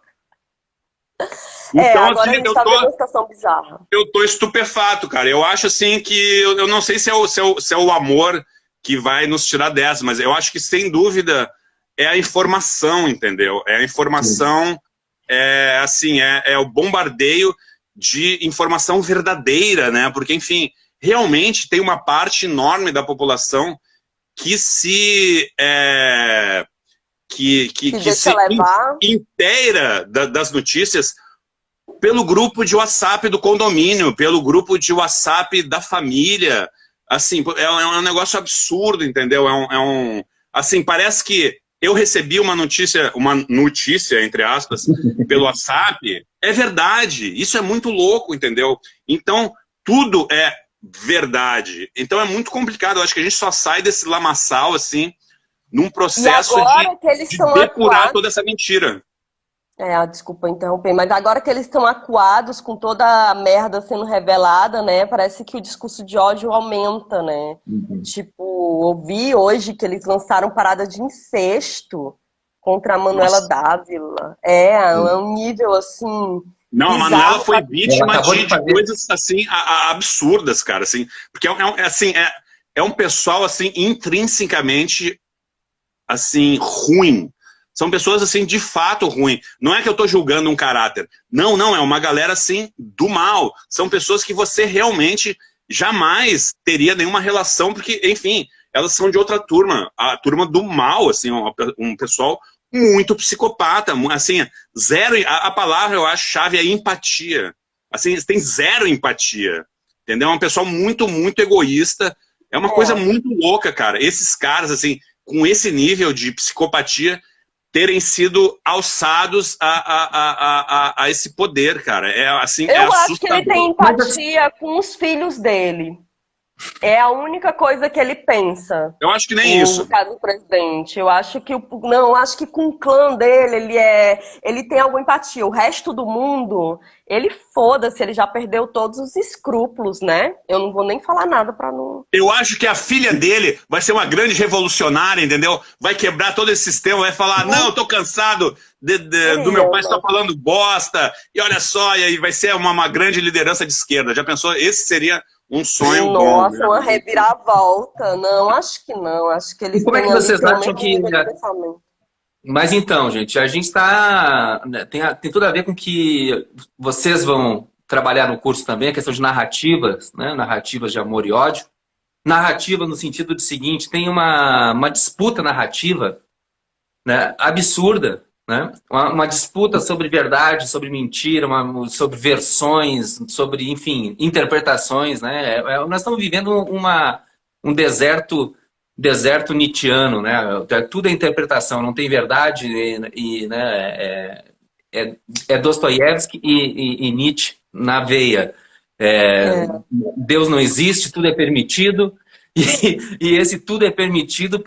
Então, agora assim, a gente tá vendo uma situação bizarra. Eu tô estupefato, cara. Eu acho, assim, que... Eu não sei se é o amor que vai nos tirar dessa, mas eu acho que, sem dúvida, é a informação, entendeu? É a informação, é o bombardeio de informação verdadeira, né? Porque, enfim, realmente tem uma parte enorme da população que se... que se inteira das notícias pelo grupo de WhatsApp do condomínio, pelo grupo de WhatsApp da família. Assim, é um negócio absurdo, entendeu? Assim, parece que eu recebi uma notícia, entre aspas, pelo WhatsApp. É verdade, isso é muito louco, entendeu? Então, tudo é verdade. Então é muito complicado, eu acho que a gente só sai desse lamaçal, assim, num processo de depurar toda essa mentira. Desculpa interromper, mas agora que eles estão acuados com toda a merda sendo revelada, né, parece que o discurso de ódio aumenta, né? Tipo, ouvi hoje que eles lançaram parada de incesto contra a Manuela Dávila. É um nível, assim... Não, a Manuela foi vítima de coisas, assim, absurdas, cara, assim, porque é um pessoal, assim, intrinsecamente, assim, ruim, são pessoas, assim, de fato ruim. Não é que eu tô julgando um caráter. Não, não, é uma galera, assim, do mal. São pessoas que você realmente jamais teria nenhuma relação, porque, enfim, elas são de outra turma. A turma do mal, assim, um pessoal muito psicopata. Assim, zero... A palavra, eu acho, chave é empatia. Assim, tem zero empatia. Entendeu? É um pessoal muito, muito egoísta. É uma coisa muito louca, cara. Esses caras, assim, com esse nível de psicopatia, terem sido alçados a esse poder, cara. É assim, Eu acho assustador. que ele tem empatia com os filhos dele. É a única coisa que ele pensa. Eu acho que nem isso. No caso do presidente. Eu acho que acho que com o clã dele, ele tem alguma empatia. O resto do mundo, ele foda-se, ele já perdeu todos os escrúpulos, né? Eu não vou nem falar nada pra não... Eu acho que a filha dele vai ser uma grande revolucionária, entendeu? Vai quebrar todo esse sistema, vai falar, não, eu tô cansado do meu pai estar falando bosta, e olha só, e aí vai ser uma grande liderança de esquerda. Já pensou? Esse seria um sonho bom. Nossa, né? uma reviravolta. Não, acho que não. Acho que eles Como é que têm ali vocês pelo acham menos que... nível de pensamento. Mas então, gente, a gente está... Tem tudo a ver com que vocês vão trabalhar no curso também, a questão de narrativas, né? Narrativas de amor e ódio. Narrativa no sentido de seguinte, tem uma disputa narrativa, né, absurda, né? Uma disputa sobre verdade, sobre mentira, sobre versões, sobre, enfim, interpretações, né? Nós estamos vivendo um deserto nietzschiano, né? Tudo é interpretação, não tem verdade, né, é Dostoiévski e Nietzsche na veia. Deus não existe, tudo é permitido. E esse tudo é permitido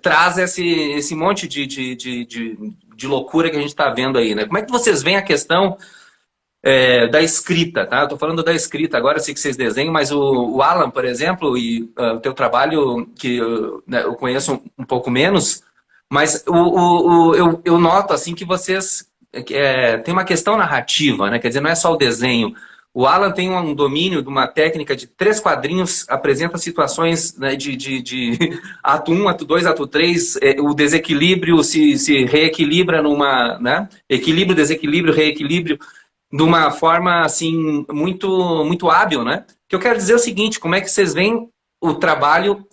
traz esse monte de loucura que a gente está vendo aí, né? Como é que vocês veem a questão da escrita, tá? Eu tô falando da escrita agora, eu sei que vocês desenham, mas o Alan, por exemplo, e o teu trabalho, que eu conheço um pouco menos, mas eu noto assim que vocês tem uma questão narrativa, né? Quer dizer, não é só o desenho. O Alan tem um domínio de uma técnica de 3 quadrinhos, apresenta situações, né, de ato 1, ato 2, ato 3, o desequilíbrio se reequilibra numa, né, equilíbrio, desequilíbrio, reequilíbrio, de uma forma assim muito, muito hábil, né? Que eu quero dizer o seguinte, como é que vocês veem o trabalho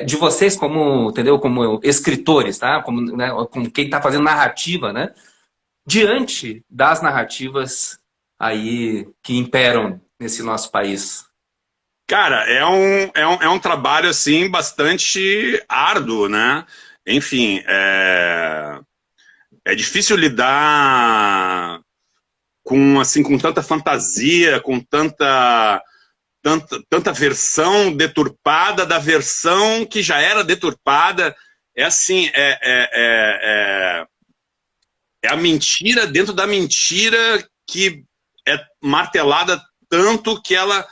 de vocês como, entendeu, como escritores, tá? Como, né, como quem está fazendo narrativa, né? Diante das narrativas aí que imperam nesse nosso país? Cara, é um trabalho, assim, bastante árduo, né? Enfim, é difícil lidar com tanta fantasia, com tanta versão deturpada da versão que já era deturpada. É assim, é a mentira dentro da mentira que é martelada tanto que ela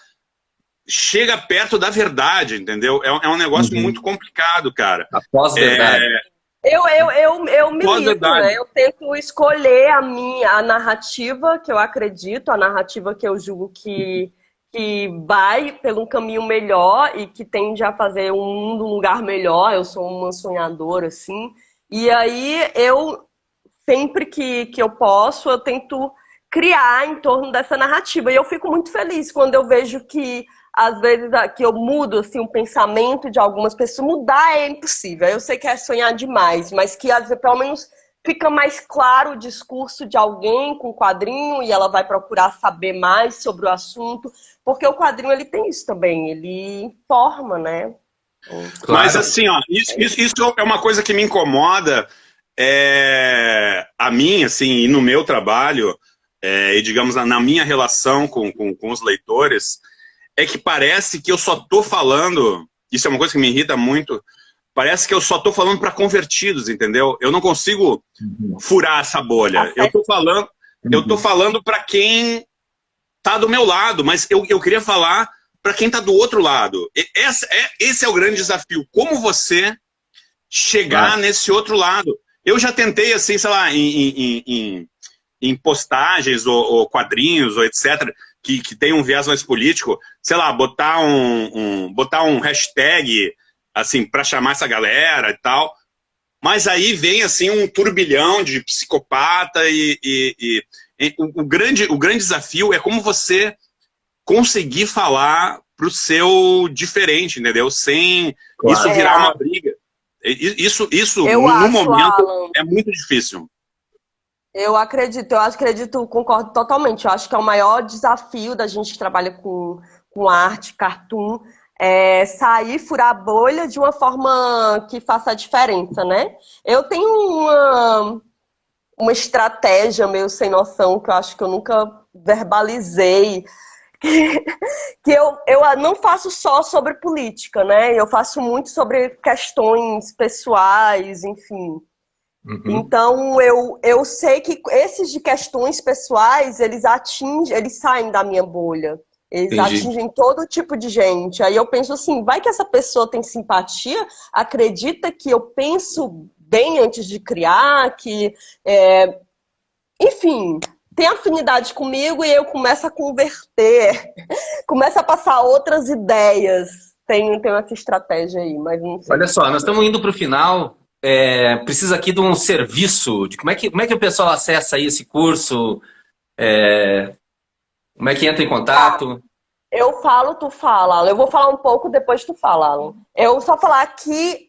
chega perto da verdade, entendeu? É um negócio muito complicado, cara. A pós-verdade. Eu milito, né? Eu tento escolher a narrativa que eu acredito, a narrativa que eu julgo que vai pelo um caminho melhor e que tende a fazer um mundo um lugar melhor. Eu sou uma sonhadora, assim. E aí, sempre que eu posso, eu tento criar em torno dessa narrativa. E eu fico muito feliz quando eu vejo que, às vezes, que eu mudo assim, o pensamento de algumas pessoas. Mudar é impossível. Eu sei que é sonhar demais, mas que, às vezes, pelo menos fica mais claro o discurso de alguém com quadrinho e ela vai procurar saber mais sobre o assunto. Porque o quadrinho, ele tem isso também. Ele informa, né? Claro. Mas, assim, ó, isso é uma coisa que me incomoda a mim, assim, e no meu trabalho, e digamos, na minha relação com os leitores, é que parece que eu só tô falando, isso é uma coisa que me irrita muito, parece que eu só tô falando para convertidos, entendeu? Eu não consigo furar essa bolha. Eu tô falando para quem tá do meu lado, mas eu queria falar para quem tá do outro lado. Esse é o grande desafio. Como você chegar nesse outro lado? Eu já tentei, assim, sei lá, em postagens ou quadrinhos ou etc., que tem um viés mais político, sei lá, botar um hashtag, assim, para chamar essa galera e tal. mas aí vem assim um turbilhão de psicopata e o grande desafio é como você conseguir falar pro seu diferente, entendeu? Sem isso virar uma briga. Isso no momento, Alan, é muito difícil. Eu acredito, concordo totalmente. Eu acho que é o maior desafio da gente que trabalha com arte, cartoon, é sair, furar a bolha de uma forma que faça a diferença, né? Eu tenho uma estratégia meio sem noção, que eu acho que eu nunca verbalizei, que eu não faço só sobre política, né? Eu faço muito sobre questões pessoais, enfim. Uhum. Então, eu sei que esses de questões pessoais, eles saem da minha bolha. Eles atingem todo tipo de gente. Aí eu penso assim, vai que essa pessoa tem simpatia, acredita que eu penso bem antes de criar, que, enfim, tem afinidade comigo e eu começo a converter, começo a passar outras ideias. Tenho essa estratégia aí, mas não sei. Olha só, nós estamos indo para o final. Precisa aqui de um serviço, de como é que o pessoal acessa aí esse curso, como é que entra em contato? Eu falo, tu fala. Eu vou falar um pouco, depois tu fala, Alan. Eu só falar que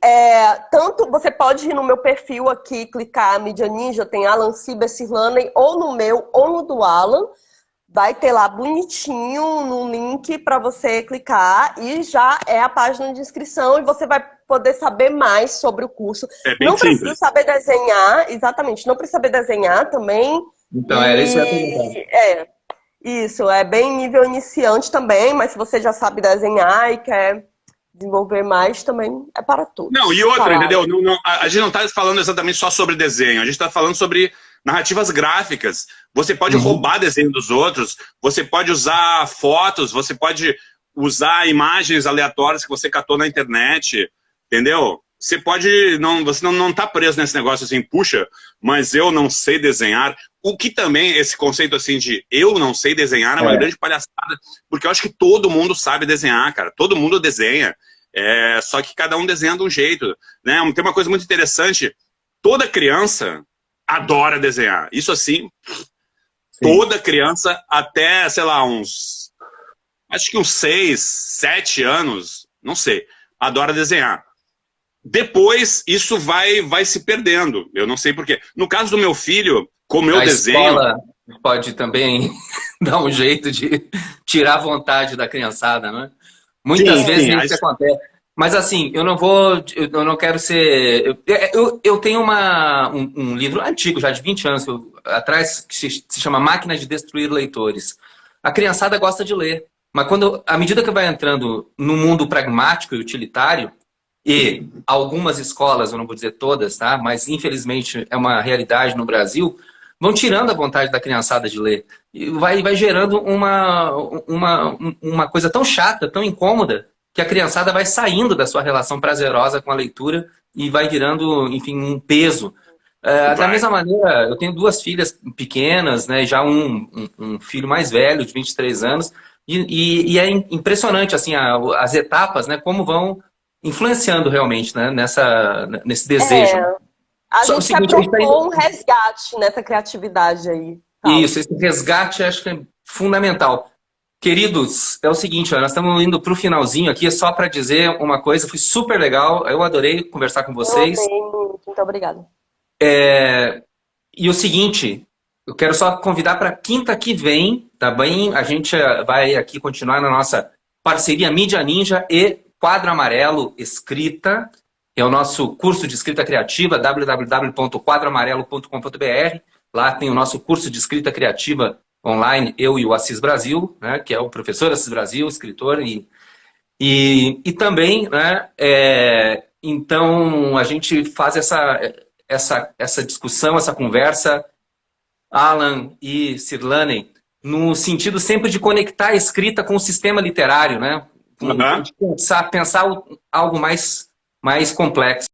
tanto você pode ir no meu perfil aqui, clicar Mídia Ninja, tem Alan Ciber Cirlane, ou no meu, ou no do Alan. Vai ter lá bonitinho no link para você clicar e já é a página de inscrição e você vai poder saber mais sobre o curso. Não precisa saber desenhar, exatamente, não precisa saber desenhar também. Então, era isso que eu ia perguntar. Isso, é bem nível iniciante também, mas se você já sabe desenhar e quer desenvolver mais, também é para todos. Não, e outra, entendeu? A gente não está falando exatamente só sobre desenho, a gente está falando sobre narrativas gráficas. Você pode roubar desenho dos outros, você pode usar fotos, você pode usar imagens aleatórias que você catou na internet, entendeu? Você pode, você não tá preso nesse negócio assim, puxa, mas eu não sei desenhar. O que também, esse conceito assim de eu não sei desenhar é uma grande palhaçada, porque eu acho que todo mundo sabe desenhar, cara, todo mundo desenha, só que cada um desenha de um jeito, né? Tem uma coisa muito interessante, toda criança adora desenhar, isso assim, toda criança até, sei lá, acho que uns 6, 7 anos, não sei, adora desenhar. Depois, isso vai se perdendo. Eu não sei porquê. No caso do meu filho, como eu desenho... A escola pode também dar um jeito de tirar a vontade da criançada, né? Muitas vezes isso acontece. Mas assim, eu não quero ser... Eu tenho um livro antigo, já de 20 anos atrás, que se chama Máquina de Destruir Leitores. A criançada gosta de ler. Mas à medida que vai entrando no mundo pragmático e utilitário, e algumas escolas, eu não vou dizer todas, tá? Mas infelizmente é uma realidade no Brasil, vão tirando a vontade da criançada de ler. E vai gerando uma coisa tão chata, tão incômoda, que a criançada vai saindo da sua relação prazerosa com a leitura e vai virando, enfim, um peso. Da mesma maneira, eu tenho 2 filhas pequenas, né? Já um filho mais velho, de 23 anos, e é impressionante assim, as etapas, né? Como vão influenciando realmente, né, nesse desejo. A gente quer propor um resgate nessa criatividade aí. Isso, esse resgate acho que é fundamental. Queridos, é o seguinte, nós estamos indo para o finalzinho aqui, só para dizer uma coisa, foi super legal, eu adorei conversar com vocês. Eu amei muito, muito obrigada. E o seguinte, eu quero só convidar para quinta que vem, tá bem? A gente vai aqui continuar na nossa parceria Mídia Ninja e Quadro Amarelo Escrita, que é o nosso curso de escrita criativa, www.quadroamarelo.com.br. Lá tem o nosso curso de escrita criativa online, eu e o Assis Brasil, né, que é o professor Assis Brasil, escritor. E também, né, então, a gente faz essa discussão, essa conversa, Alan e Cirlane, no sentido sempre de conectar a escrita com o sistema literário, né? Pensar algo mais complexo.